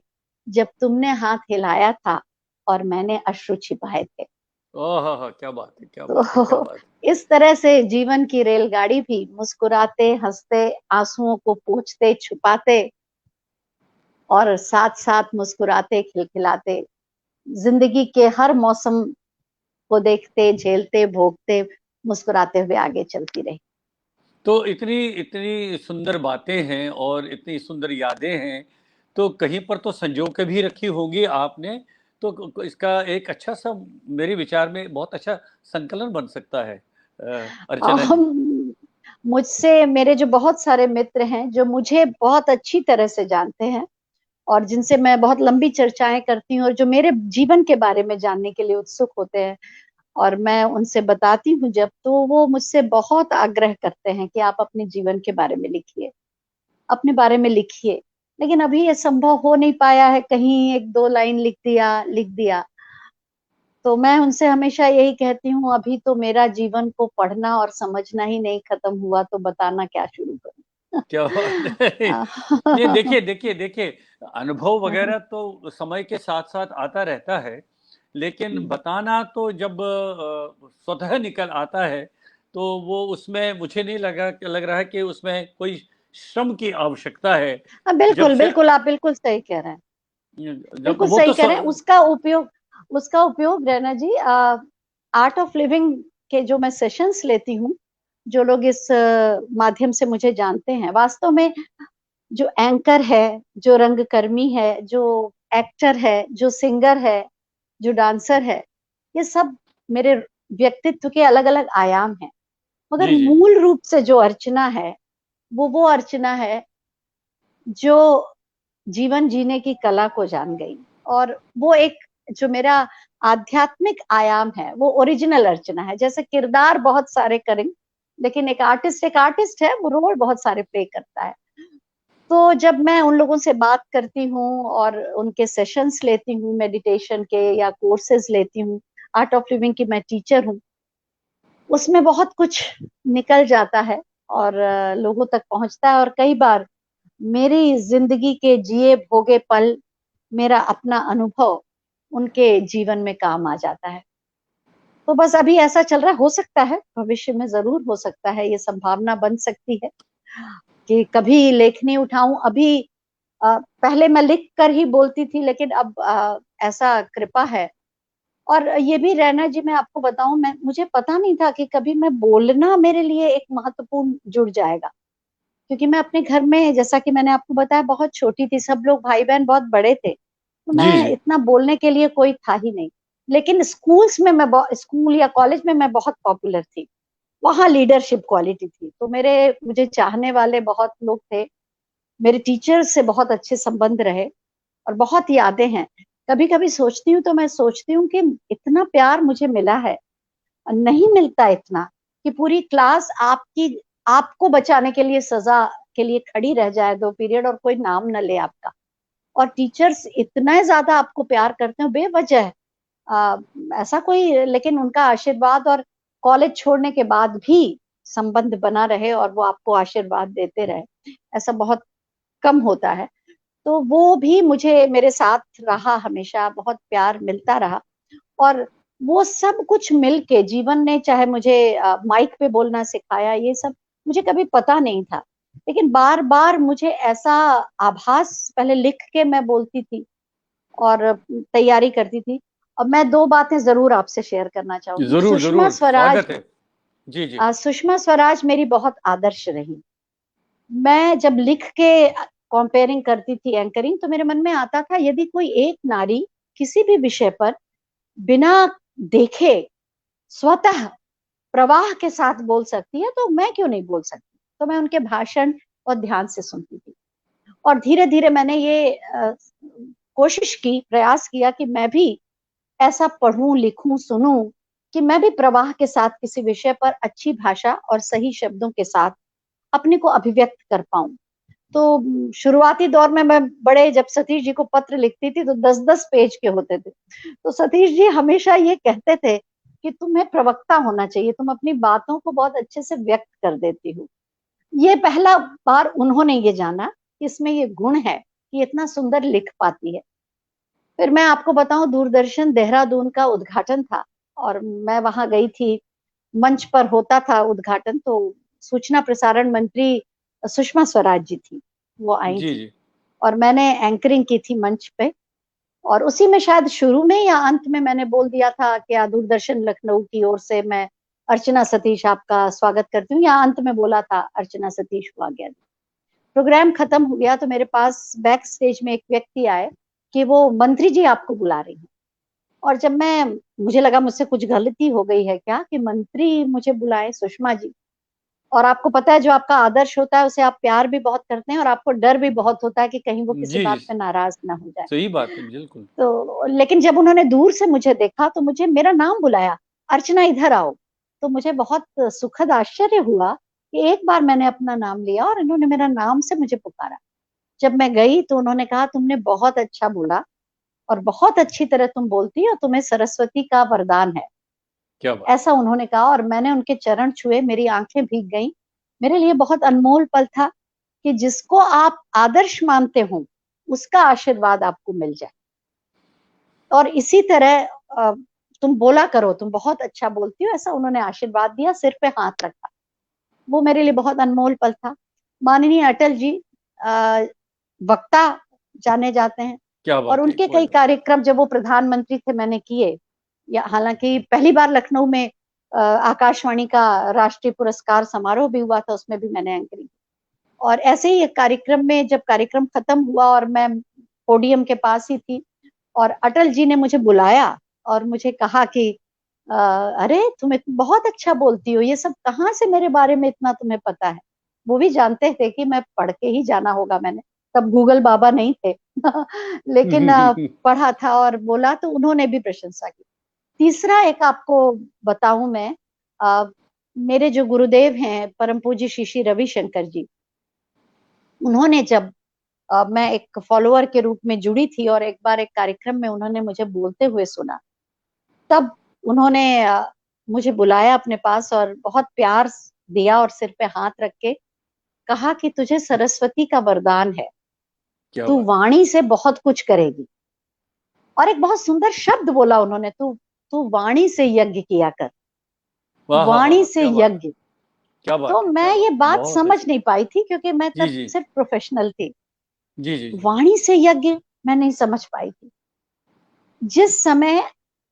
जब तुमने हाथ हिलाया था और मैंने अश्रु छिपाए थे। ओह, क्या बात है, क्या बात है, क्या तो बात इस तरह से जीवन की रेलगाड़ी भी मुस्कुराते हंसते, आंसुओं को पोंछते छुपाते, और साथ साथ मुस्कुराते खिलखिलाते, जिंदगी के हर मौसम को देखते झेलते भोगते मुस्कुराते हुए आगे चलती रही। तो इतनी इतनी सुंदर बातें हैं और इतनी सुंदर यादें हैं, तो कहीं पर तो संजो के भी रखी होगी आपने। तो इसका एक अच्छा सा, मेरे विचार में बहुत अच्छा संकलन बन सकता है, अर्चना जी। हम, मुझसे मेरे जो बहुत सारे मित्र हैं जो मुझे बहुत अच्छी तरह से जानते हैं, और जिनसे मैं बहुत लंबी चर्चाएं करती हूँ, और जो मेरे जीवन के बारे में जानने के लिए उत्सुक होते हैं, और मैं उनसे बताती हूँ जब, तो वो मुझसे बहुत आग्रह करते हैं कि आप अपने जीवन के बारे में लिखिए, अपने बारे में लिखिए। लेकिन अभी ये संभव हो नहीं पाया है, कहीं 1-2 लाइन लिख दिया। तो मैं उनसे हमेशा यही कहती हूँ, अभी तो मेरा जीवन को पढ़ना और समझना ही नहीं खत्म हुआ, तो बताना क्या शुरू करूं। क्या बात है। नहीं, देखिए देखिए देखिए, अनुभव वगैरह तो समय के साथ साथ आता रहता है, लेकिन बताना तो जब स्वतः निकल आता है, तो वो उसमें मुझे नहीं लग रहा है कि उसमें कोई श्रम की आवश्यकता है। जब बिल्कुल से बिल्कुल, आप बिल्कुल सही कह रहे हैं, जब बिल्कुल वो सही तो कह रहे हैं। उसका उपयोग रहना जी, आर्ट ऑफ लिविंग के जो मैं सेशंस लेती हूँ, जो लोग इस माध्यम से मुझे जानते हैं, वास्तव में जो एंकर है, जो रंगकर्मी है, जो एक्टर है, जो सिंगर है, जो डांसर है, ये सब मेरे व्यक्तित्व के अलग अलग आयाम हैं। मगर जी जी जी। मूल रूप से जो अर्चना है, वो अर्चना है जो जीवन जीने की कला को जान गई। और वो एक, जो मेरा आध्यात्मिक आयाम है, वो ओरिजिनल अर्चना है। जैसे किरदार बहुत सारे करें, लेकिन एक आर्टिस्ट है, वो रोल बहुत सारे प्ले करता है। तो जब मैं उन लोगों से बात करती हूँ और उनके सेशंस लेती हूँ मेडिटेशन के या कोर्सेज लेती हूँ, आर्ट ऑफ लिविंग की मैं टीचर हूँ, उसमें बहुत कुछ निकल जाता है और लोगों तक पहुंचता है और कई बार मेरी जिंदगी के जिए भोगे पल, मेरा अपना अनुभव उनके जीवन में काम आ जाता है। तो बस अभी ऐसा चल रहा है, हो सकता है भविष्य में जरूर हो सकता है, ये संभावना बन सकती है कि कभी लेखनी उठाऊं। अभी पहले मैं लिख कर ही बोलती थी, लेकिन अब ऐसा कृपा है। और ये भी रहना जी, मैं आपको बताऊं, मैं मुझे पता नहीं था कि कभी मैं बोलना मेरे लिए एक महत्वपूर्ण जुड़ जाएगा, क्योंकि मैं अपने घर में, जैसा कि मैंने आपको बताया, बहुत छोटी थी, सब लोग भाई बहन बहुत बड़े थे, तो जी मैं जी। इतना बोलने के लिए कोई था ही नहीं। लेकिन स्कूल्स में मैं स्कूल या कॉलेज में मैं बहुत पॉपुलर थी, वहां लीडरशिप क्वालिटी थी, तो मुझे चाहने वाले बहुत लोग थे, मेरे टीचर्स से बहुत अच्छे संबंध रहे और बहुत यादें हैं। कभी कभी सोचती हूँ तो मैं सोचती हूँ कि इतना प्यार मुझे मिला है, नहीं मिलता इतना, कि पूरी क्लास आपको बचाने के लिए सजा के लिए खड़ी रह जाए 2 पीरियड और कोई नाम न ले आपका। और टीचर्स इतना ज्यादा आपको प्यार करते हो बेवजह, आ, ऐसा कोई, लेकिन उनका आशीर्वाद और कॉलेज छोड़ने के बाद भी संबंध बना रहे और वो आपको आशीर्वाद देते रहे, ऐसा बहुत कम होता है। तो वो भी मुझे मेरे साथ रहा, हमेशा बहुत प्यार मिलता रहा। और वो सब कुछ मिलके जीवन ने, चाहे मुझे माइक पे बोलना सिखाया, ये सब मुझे कभी पता नहीं था, लेकिन बार बार मुझे ऐसा आभास, पहले लिख के मैं बोलती थी और तैयारी करती थी। अब मैं 2 बातें जरूर आपसे शेयर करना चाहूंगी। जरूर सुषमा जरूर, स्वराज, स्वागत है। जी जी। सुषमा स्वराज मेरी बहुत आदर्श रही। मैं जब लिख के कंपेयरिंग करती थी एंकरिंग, तो मेरे मन में आता था, यदि कोई एक नारी किसी भी विषय पर बिना देखे स्वतः प्रवाह के साथ बोल सकती है, तो मैं क्यों नहीं बोल सकती। तो मैं उनके भाषण और ध्यान से सुनती थी और धीरे धीरे मैंने ये कोशिश की, प्रयास किया कि मैं भी ऐसा पढ़ूं, लिखूं, सुनूं, कि मैं भी प्रवाह के साथ किसी विषय पर अच्छी भाषा और सही शब्दों के साथ अपने को अभिव्यक्त कर पाऊं। तो शुरुआती दौर में मैं बड़े, जब सतीश जी को पत्र लिखती थी तो 10-10 पेज के होते थे। तो सतीश जी हमेशा ये कहते थे कि तुम्हें प्रवक्ता होना चाहिए, तुम अपनी बातों को बहुत अच्छे से व्यक्त कर देती हो। ये पहला बार उन्होंने ये जाना कि इसमें ये गुण है कि इतना सुंदर लिख पाती है। फिर मैं आपको बताऊं, दूरदर्शन देहरादून का उद्घाटन था और मैं वहां गई थी, मंच पर होता था उद्घाटन, तो सूचना प्रसारण मंत्री सुषमा स्वराज जी थी, वो आई जी थी जी। और मैंने एंकरिंग की थी मंच पे। और उसी में शायद शुरू में या अंत में मैंने बोल दिया था कि दूरदर्शन लखनऊ की ओर से मैं अर्चना सतीश आपका स्वागत करती हूँ, या अंत में बोला था अर्चना सतीश को आज्ञा दी। प्रोग्राम खत्म हो गया तो मेरे पास बैक स्टेज में एक व्यक्ति आए कि वो मंत्री जी आपको बुला रही हैं। और जब मैं, मुझे लगा मुझसे कुछ गलती हो गई है क्या कि मंत्री मुझे बुलाए, सुषमा जी। और आपको पता है, जो आपका आदर्श होता है उसे आप प्यार भी बहुत करते हैं और आपको डर भी बहुत होता है कि कहीं वो किसी जी जी, बात पे नाराज ना हो जाए। सही बात है, बिल्कुल। तो लेकिन जब उन्होंने दूर से मुझे देखा तो मुझे मेरा नाम बुलाया, अर्चना इधर आओ। तो मुझे बहुत सुखद आश्चर्य हुआ कि एक बार मैंने अपना नाम लिया और इन्होंने मेरा नाम से मुझे पुकारा। जब मैं गई तो उन्होंने कहा, तुमने बहुत अच्छा बोला और बहुत अच्छी तरह तुम बोलती हो, तुम्हें सरस्वती का वरदान है, क्या बात। ऐसा उन्होंने कहा। और मैंने उनके चरण छुए, मेरी आंखें भीग गईं। मेरे लिए बहुत अनमोल पल था कि जिसको आप आदर्श मानते हो उसका आशीर्वाद आपको मिल जाए। और इसी तरह तुम बोला करो, तुम बहुत अच्छा बोलती हो, ऐसा उन्होंने आशीर्वाद दिया, सिर पे हाथ रखा। वो मेरे लिए बहुत अनमोल पल था। माननीय अटल जी वक्ता जाने जाते हैं क्या और बात है, उनके बहुत कई कार्यक्रम जब वो प्रधानमंत्री थे मैंने किए। या हालांकि पहली बार लखनऊ में आकाशवाणी का राष्ट्रीय पुरस्कार समारोह भी हुआ था, उसमें भी मैंने एंकरिंग। और ऐसे ही एक कार्यक्रम में, जब कार्यक्रम खत्म हुआ और मैं पोडियम के पास ही थी और अटल जी ने मुझे बुलाया और मुझे कहा कि अरे तुम्हें बहुत अच्छा बोलती हो, ये सब कहाँ से मेरे बारे में इतना तुम्हें पता है। वो भी जानते थे कि मैं पढ़ के ही जाना होगा, मैंने तब गूगल बाबा नहीं थे लेकिन है। पढ़ा था और बोला, तो उन्होंने भी प्रशंसा की। तीसरा एक आपको बताऊं मैं, अ, मेरे जो गुरुदेव हैं परम पूज्य श्री श्री रविशंकर जी, उन्होंने जब मैं एक फॉलोअर के रूप में जुड़ी थी और एक बार एक कार्यक्रम में उन्होंने मुझे बोलते हुए सुना। तब उन्होंने मुझे बुलाया अपने पास और बहुत प्यार दिया और सिर पे हाथ रख के कहा कि तुझे सरस्वती का वरदान है, क्या तू बात है। वाणी से बहुत कुछ करेगी। और एक बहुत सुंदर शब्द बोला उन्होंने, तू तू वाणी से यज्ञ किया कर, वाह वाह वाह वाणी वाह, से क्या बात है। यज्ञ। क्या तो बात है, क्या मैं ये बात है, बात बहुत समझ अच्छी। नहीं पाई थी क्योंकि मैं जी तब जी सिर्फ प्रोफेशनल थी। जी जी जी। वाणी से यज्ञ मैं नहीं समझ पाई थी। जिस समय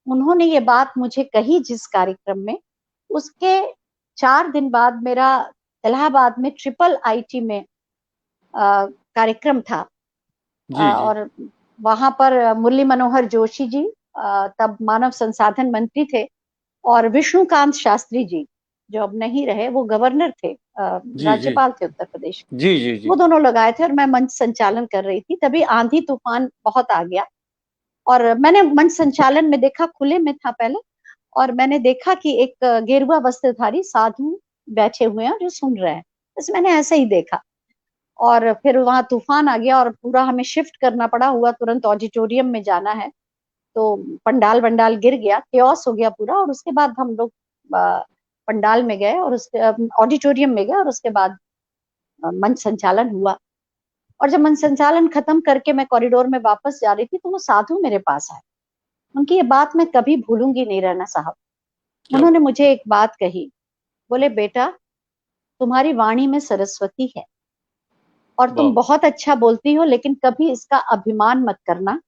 उन्होंने ये बात मुझे कही जिस कार्यक्रम में, उसके 4 दिन बाद मेरा इलाहाबाद में ट्रिपल आईटी में कार्यक्रम था। जी जी और वहां पर मुरली मनोहर जोशी जी तब मानव संसाधन मंत्री थे, और विष्णुकांत शास्त्री जी जो अब नहीं रहे, वो गवर्नर थे, जी जी राज्यपाल थे उत्तर प्रदेश के। जी जी जी। वो दोनों लगाए थे और मैं मंच संचालन कर रही थी। तभी आंधी तूफान बहुत आ गया और मैंने मंच संचालन में देखा, खुले में था पहले, और मैंने देखा कि एक गेरुआ वस्त्रधारी साधु बैठे हुए हैं जो सुन रहे हैं। बस मैंने ऐसे ही देखा और फिर वहां तूफान आ गया और पूरा हमें शिफ्ट करना पड़ा, हुआ तुरंत ऑडिटोरियम में जाना है। तो पंडाल वंडाल गिर गया, केओस हो गया पूरा, और उसके बाद हम लोग पंडाल में गए और उसके ऑडिटोरियम में गए और उसके बाद मंच संचालन हुआ। और जब मंच संचालन खत्म करके मैं कॉरिडोर में वापस जा रही थी तो वो साधु मेरे पास आए। उनकी ये बात मैं कभी भूलूंगी नहीं, रैना साहब। क्या उन्होंने बात। मुझे एक बात कही, बोले बेटा, तुम्हारी वाणी में सरस्वती है और वाह तुम वाह। बहुत अच्छा बोलती हो, लेकिन कभी इसका अभिमान मत करना,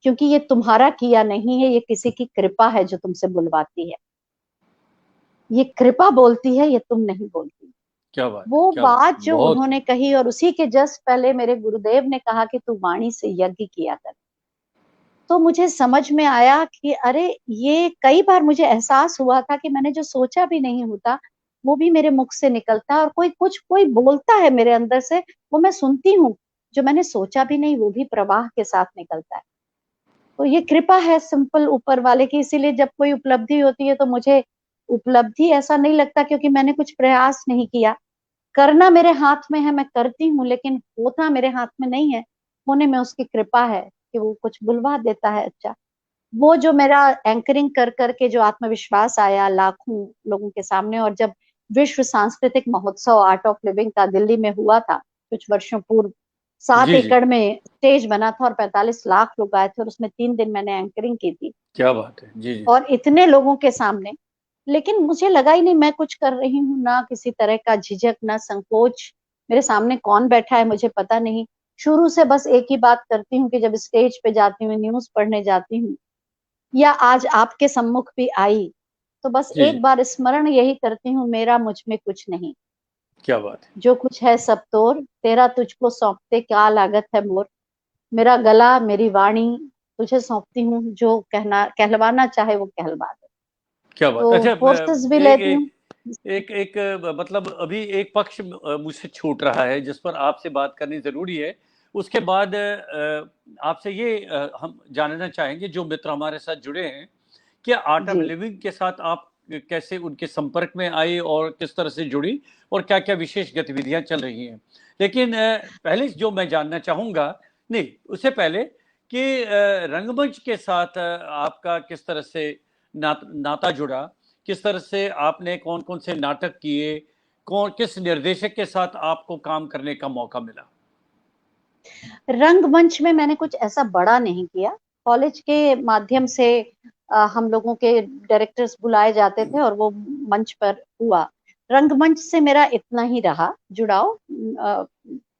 क्योंकि ये तुम्हारा किया नहीं है, ये किसी की कृपा है जो तुमसे बुलवाती है। ये कृपा बोलती है, ये तुम नहीं बोलती। क्या बात है, वो क्या बात बात है, जो बहुत उन्होंने कही, और उसी के जस्ट पहले मेरे गुरुदेव ने कहा कि तू वाणी से यज्ञ किया कर, तो मुझे समझ में आया कि अरे, ये कई बार मुझे एहसास हुआ था कि मैंने जो सोचा भी नहीं होता वो भी मेरे मुख से निकलता है, और कोई बोलता है मेरे अंदर से, वो मैं सुनती हूँ, जो मैंने सोचा भी नहीं वो भी प्रवाह के साथ निकलता है। तो ये कृपा है सिंपल ऊपर वाले की। इसीलिए जब कोई उपलब्धि होती है तो मुझे उपलब्धि ऐसा नहीं लगता, क्योंकि मैंने कुछ प्रयास नहीं किया। करना मेरे हाथ में है, मैं करती हूँ, लेकिन होता मेरे हाथ में नहीं है। होने में उसकी कृपा है कि वो कुछ बुलवा देता है। अच्छा, वो जो मेरा एंकरिंग कर करके जो आत्मविश्वास आया लाखों लोगों के सामने, और जब विश्व सांस्कृतिक महोत्सव आर्ट ऑफ लिविंग का दिल्ली में हुआ था कुछ वर्षों पूर्व, 7 जी जी। एकड़ में स्टेज बना था और 45 लाख लोग आए थे, और उसमें 3 दिन मैंने एंकरिंग की थी क्या बात है। जी जी। और इतने लोगों के सामने। लेकिन मुझे लगा ही नहीं मैं कुछ कर रही हूँ, ना किसी तरह का झिझक, ना संकोच। मेरे सामने कौन बैठा है मुझे पता नहीं। शुरू से बस एक ही बात करती हूँ कि जब स्टेज पे जाती हूँ, न्यूज पढ़ने जाती हूँ, या आज आपके सम्मुख भी आई, तो बस जी जी। एक बार स्मरण यही करती हूँ, मेरा मुझ में कुछ नहीं, क्या बात है। जो कुछ है सब तोर, तेरा तुझको सौंपते क्या लागत है मोर। मेरा गला, मेरी वाणी तुझे सौंपती हूँ, जो कहना कहलवाना चाहे वो कहलवा दे। क्या बात। तो अच्छा, कोर्सेज भी एक लेती एक हूँ। एक एक मतलब अभी एक पक्ष मुझसे छूट रहा है जिस पर आपसे बात करनी जरूरी है। उसके बाद आपसे ये हम जानना चाहेंगे, जो मित्र हमारे साथ जुड़े हैं, कि आर्ट ऑफ जी। लिविंग के साथ आप कैसे उनके संपर्क में आए और किस तरह से जुड़ी, और क्या क्या विशेष गतिविधियां चल रही हैं। लेकिन पहले जो मैं जानना चाहूँगा, नहीं उससे पहले, कि रंगमंच के साथ आपका किस तरह से नाता जुड़ा, किस तरह से आपने कौन कौन से नाटक किए, कौन किस निर्देशक के साथ आपको काम करने का मौका मिला। रंगमंच में मैंने कुछ ऐसा बड़ा नहीं किया। कॉलेज के माध्यम से हम लोगों के डायरेक्टर्स बुलाए जाते थे और वो मंच पर हुआ। रंगमंच से मेरा इतना ही रहा जुड़ाव,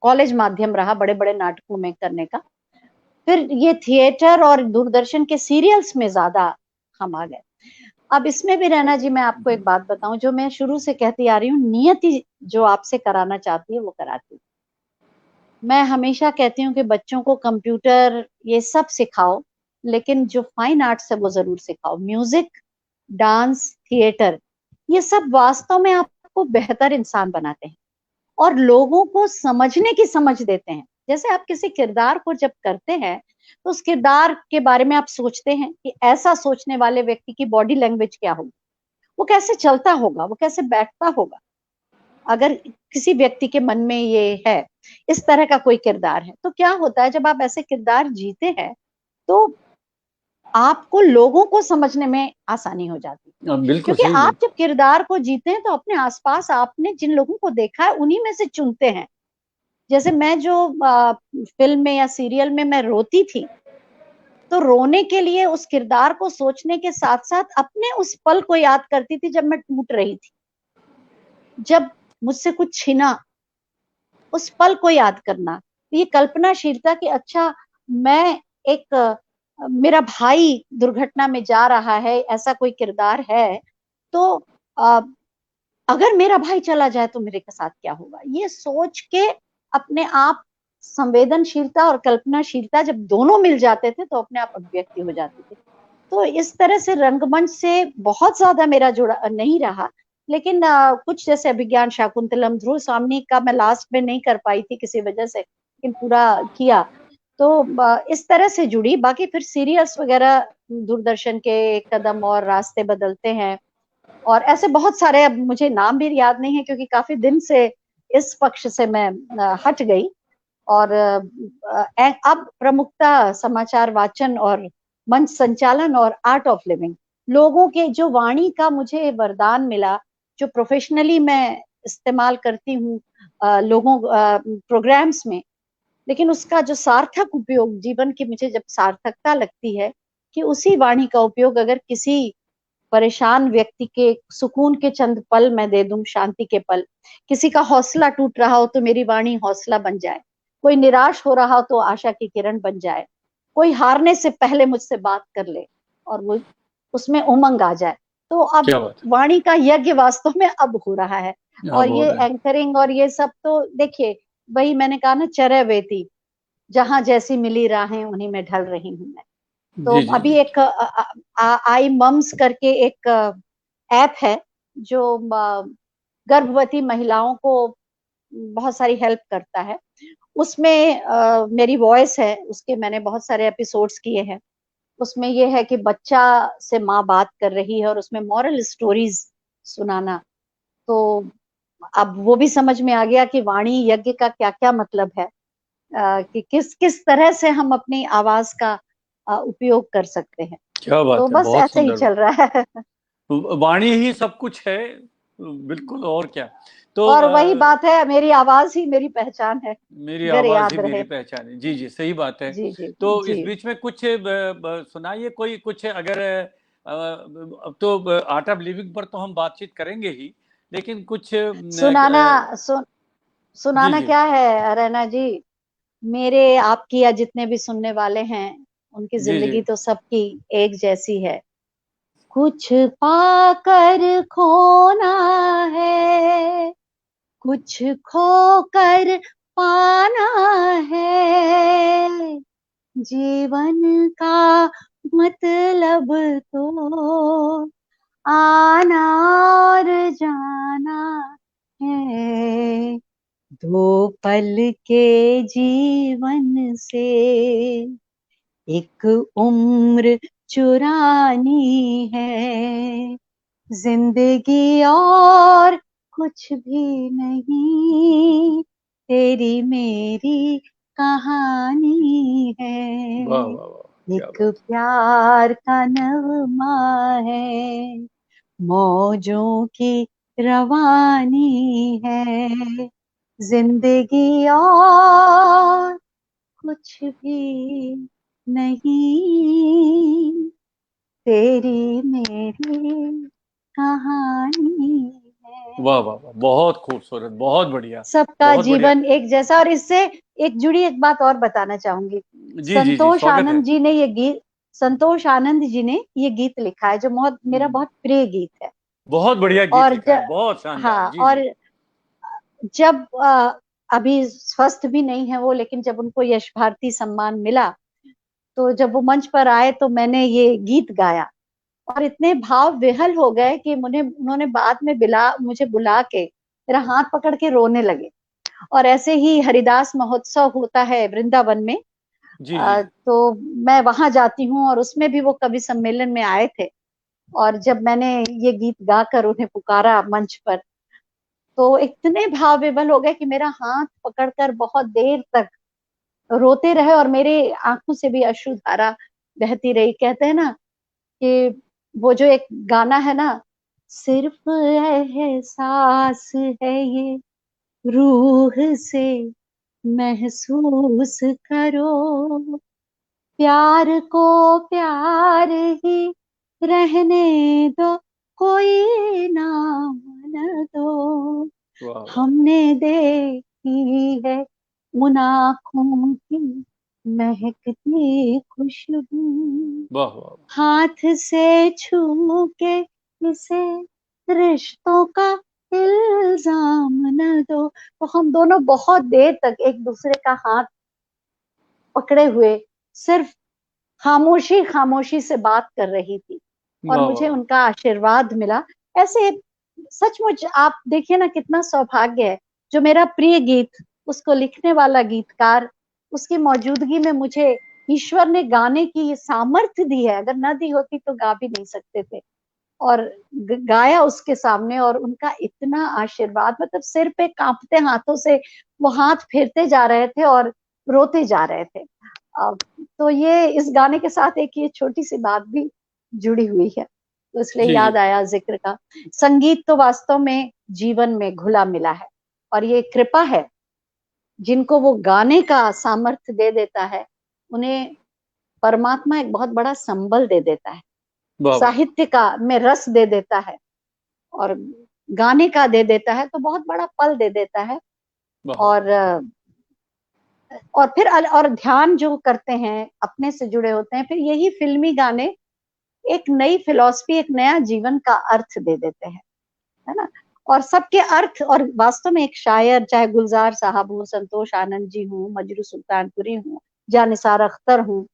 कॉलेज माध्यम रहा बड़े बड़े नाटकों में करने का। फिर ये थिएटर और दूरदर्शन के सीरियल्स में ज्यादा हम आ गए। अब इसमें भी रहना जी, मैं आपको एक बात बताऊं, जो मैं शुरू से कहती आ रही हूँ, नियति जो आपसे कराना चाहती है वो कराती है। मैं हमेशा कहती हूँ कि बच्चों को कंप्यूटर ये सब सिखाओ, लेकिन जो फाइन आर्ट्स है वो जरूर सिखाओ। म्यूजिक, डांस, थिएटर, ये सब वास्तव में आपको बेहतर इंसान बनाते हैं और लोगों को समझने की समझ देते हैं। जैसे आप किसी किरदार को जब करते हैं तो उस किरदार के बारे में आप सोचते हैं कि ऐसा सोचने वाले व्यक्ति की बॉडी लैंग्वेज क्या होगी, वो कैसे चलता होगा, वो कैसे बैठता होगा। अगर किसी व्यक्ति के मन में ये है इस तरह का कोई किरदार है। तो क्या होता है जब आप ऐसे किरदार जीते हैं तो आपको लोगों को समझने में आसानी हो जाती है, बिल्कुल क्योंकि सही आप बिल्कुल। जब किरदार को जीते हैं तो अपने आसपास आपने जिन लोगों को देखा है उन्हीं में से चुनते हैं। जैसे मैं जो फिल्म में या सीरियल में मैं रोती थी, तो रोने के लिए उस किरदार को सोचने के साथ साथ अपने उस पल को याद करती थी जब मैं टूट रही थी, जब मुझसे कुछ छिना, उस पल को याद करना। ये कल्पनाशीलता कि अच्छा मैं एक मेरा भाई दुर्घटना में जा रहा है, ऐसा कोई किरदार है, तो अ, अगर मेरा भाई चला जाए तो मेरे के साथ क्या होगा, ये सोच के अपने आप संवेदनशीलता और कल्पनाशीलता जब दोनों मिल जाते थे तो अपने आप अभिव्यक्ति हो जाती थी। तो इस तरह से रंगमंच से बहुत ज्यादा मेरा जुड़ा नहीं रहा, लेकिन कुछ जैसे अभिज्ञान शाकुंतलम, ध्रुव स्वामी का मैं लास्ट में नहीं कर पाई थी किसी वजह से, लेकिन पूरा किया। तो इस तरह से जुड़ी। बाकी फिर सीरियल्स वगैरह दूरदर्शन के एक कदम और रास्ते बदलते हैं, और ऐसे बहुत सारे, अब मुझे नाम भी याद नहीं है क्योंकि काफी दिन से इस पक्ष से मैं हट गई। और अब प्रमुखता समाचार वाचन और मंच संचालन और आर्ट ऑफ लिविंग, लोगों के जो वाणी का मुझे वरदान मिला, जो प्रोफेशनली मैं इस्तेमाल करती हूँ लोगों प्रोग्राम्स में, लेकिन उसका जो सार्थक उपयोग जीवन की, मुझे जब सार्थकता लगती है कि उसी वाणी का उपयोग अगर किसी परेशान व्यक्ति के सुकून के चंद पल मैं दे दूं, शांति के पल, किसी का हौसला टूट रहा हो तो मेरी वाणी हौसला बन जाए, कोई निराश हो रहा हो तो आशा की किरण बन जाए, कोई हारने से पहले मुझसे बात कर ले और वो उसमें उमंग आ जाए। तो अब क्या बात वाणी का यज्ञ वास्तव में अब हो रहा है। है, और अब हो ये रहा है। एंकरिंग और ये सब तो देखिए, वही मैंने कहा ना, चरैवेती, जहां जैसी मिली राहें उन्हीं में ढल रही हूं मैं। तो जी जी अभी जी। एक आई मम्स करके एक ऐप है जो गर्भवती महिलाओं को बहुत सारी हेल्प करता है। उसमें मेरी वॉइस है, उसके मैंने बहुत सारे एपिसोड्स किए हैं। उसमें ये है कि बच्चा से माँ बात कर रही है और उसमें मॉरल स्टोरीज सुनाना। तो अब वो भी समझ में आ गया कि वाणी यज्ञ का क्या क्या मतलब है, कि किस किस तरह से हम अपनी आवाज का उपयोग कर सकते हैं। क्या तो बात है, बस बहुत ऐसे ही सुंदर चल बात। रहा है। वाणी ही सब कुछ है, बिल्कुल, और क्या। तो और वही बात है, मेरी आवाज ही मेरी पहचान है, मेरी अगर आवाज ही याद मेरी रहे। पहचान है। जी जी, सही बात है। जी जी तो जी। इस बीच में कुछ सुनाइए, कोई कुछ अगर अब तो आर्ट ऑफ लिविंग पर तो हम बातचीत करेंगे ही, लेकिन कुछ सुनाना जी सुनाना जी क्या है रैना जी, मेरे आपकी या जितने भी सुनने वाले हैं उनकी जी जी। जिंदगी तो सबकी एक जैसी है। कुछ पाकर खोना है, कुछ खोकर पाना है, जीवन का मतलब तो आना और जाना है, दो पल के जीवन से एक उम्र चुरानी है, जिंदगी और कुछ भी नहीं, तेरी मेरी कहानी वाह है, वाह वाह, क्या एक बात प्यार का नगमा है, मौजों की रवानी है, जिंदगी और कुछ भी नहीं, तेरी मेरी कहानी है। वाह है। वाह वाह, बहुत खूबसूरत, बहुत बढ़िया। सबका बहुत बढ़िया। जीवन एक जैसा। और इससे एक जुड़ी एक बात और बताना चाहूंगी। जी जी जी, स्वागत है। संतोष आनंद जी ने ये गीत लिखा है जो बहुत मेरा बहुत प्रिय गीत है। बहुत बढ़िया गीत और लिखा है, बहुत शानदार। हाँ, जी और जी। जब अभी स्वस्थ भी नहीं है वो, लेकिन जब उनको यश भारती सम्मान मिला तो जब वो मंच पर आए तो मैंने ये गीत गाया और इतने भाव विहल हो गए कि उन्होंने बाद में मुझे बुला के मेरा हाथ पकड़ के रोने लगे। और ऐसे ही हरिदास महोत्सव होता है वृंदावन में, जी जी। तो मैं वहां जाती हूँ और उसमें भी वो कवि सम्मेलन में आए थे। और जब मैंने ये गीत गाकर उन्हें पुकारा मंच पर, तो इतने भाव विवल हो गए कि मेरा हाथ पकड़कर बहुत देर तक रोते रहे और मेरे आंखों से भी अश्रुधारा बहती रही। कहते हैं ना कि वो जो एक गाना है ना, सिर्फ एहसास है ये, रूह से महसूस करो, प्यार को प्यार ही रहने दो, कोई नाम न दो। वाह वाह हमने देखी है उन आँखों की महकती खुशबू, वाह वाह। हाथ से छू के इसे रिश्तों का इल्जाम न दो। तो हम दोनों बहुत देर तक एक दूसरे का हाथ पकड़े हुए सिर्फ खामोशी खामोशी से बात कर रही थी और वाह मुझे वाह। उनका आशीर्वाद मिला। ऐसे सचमुच आप देखिए ना, कितना सौभाग्य है जो मेरा प्रिय गीत, उसको लिखने वाला गीतकार, उसकी मौजूदगी में मुझे ईश्वर ने गाने की ये सामर्थ्य दी है। अगर न दी होती तो गा भी नहीं सकते थे, और गाया उसके सामने, और उनका इतना आशीर्वाद, मतलब सिर पे कांपते हाथों से वो हाथ फेरते जा रहे थे और रोते जा रहे थे। तो ये इस गाने के साथ एक ये छोटी सी बात भी जुड़ी हुई है, तो इसलिए जी जी। याद आया जिक्र का। संगीत तो वास्तव में जीवन में घुला मिला है, और ये कृपा है जिनको वो गाने का सामर्थ्य दे देता है, उन्हें परमात्मा एक बहुत बड़ा संबल दे देता है, वाह वाह साहित्य का में रस दे देता है, और गाने का दे देता है तो बहुत बड़ा पल दे देता है। वाह वाह। और फिर और ध्यान जो करते हैं अपने से जुड़े होते हैं, फिर यही फिल्मी गाने एक नई फिलॉसफी, एक नया जीवन का अर्थ दे देते हैं, है ना। और सबके अर्थ, और वास्तव में एक शायर, चाहे गुलजार साहब हो, संतोष आनंद जी हो, मजरू सुल्तानपुरी हो, जानिसार अख्तर हो,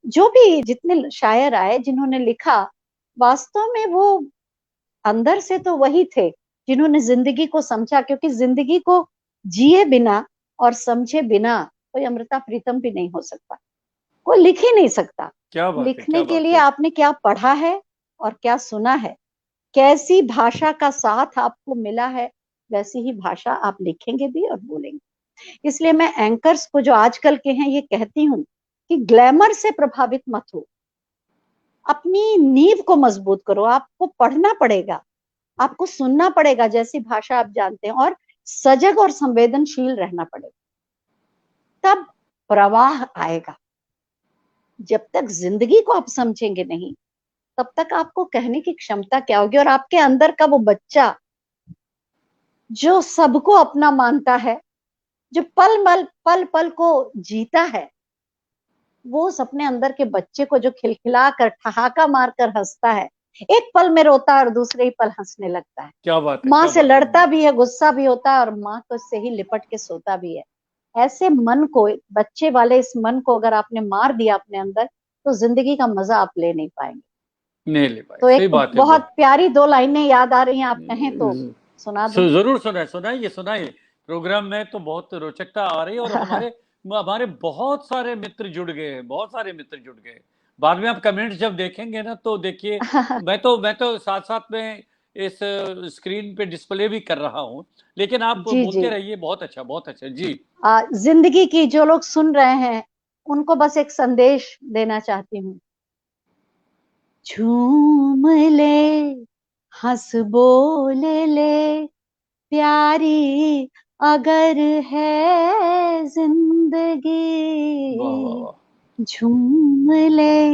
जो भी जितने शायर आए जिन्होंने लिखा, वास्तव में वो अंदर से तो वही थे जिन्होंने जिंदगी को समझा, क्योंकि जिंदगी को जिए बिना और समझे बिना कोई अमृता प्रीतम भी नहीं हो सकता, कोई लिख ही नहीं सकता। क्या बात है, क्या लिखने के बात लिए है। आपने क्या पढ़ा है और क्या सुना है, कैसी भाषा का साथ आपको मिला है, वैसी ही भाषा आप लिखेंगे भी और बोलेंगे। इसलिए मैं एंकर्स को जो आजकल के हैं ये कहती हूँ कि ग्लैमर से प्रभावित मत हो, अपनी नींव को मजबूत करो। आपको पढ़ना पड़ेगा, आपको सुनना पड़ेगा जैसी भाषा आप जानते हैं, और सजग और संवेदनशील रहना पड़ेगा, तब प्रवाह आएगा। जब तक जिंदगी को आप समझेंगे नहीं, तब तक आपको कहने की क्षमता क्या होगी। और आपके अंदर का वो बच्चा जो सबको अपना मानता है, जो पल पल को जीता है, वो उस अपने अंदर के बच्चे को जो खिलखिला कर ठहाका मारकर हंसता है, एक पल में रोता है और दूसरे ही पल हंसने लगता है, क्या बात है, माँ क्या से बात है। लड़ता भी है, गुस्सा भी होता है, और माँ को से ही लिपट के सोता भी है। ऐसे मन को, बच्चे वाले इस मन को अगर आपने मार दिया अपने अंदर, तो जिंदगी का मजा आप ले नहीं पाएंगे। नहीं ले पाए, तो सही एक बात है। बहुत प्यारी दो लाइनें याद आ रही हैं, आप कहें तो सुना दूं। जरूर सुनाए, सुनाइए सुनाइए। प्रोग्राम में तो बहुत रोचकता आ रही है, और हमारे हमारे बहुत सारे मित्र जुड़ गए हैं, बहुत सारे मित्र जुड़ गए। बाद में आप कमेंट्स जब देखेंगे ना, तो देखिए, मैं तो साथ साथ में इस स्क्रीन पे डिस्प्ले भी कर रहा हूँ, लेकिन आप जी जी। बोलते रहिए। बहुत अच्छा, बहुत अच्छा जी। जिंदगी की जो लोग सुन रहे हैं, उनको बस एक संदेश देना चाहती हूँ। झूम ले, हंस बोल ले, प्यारी अगर है जिंदगी, वाह वाह वाह। झूम ले,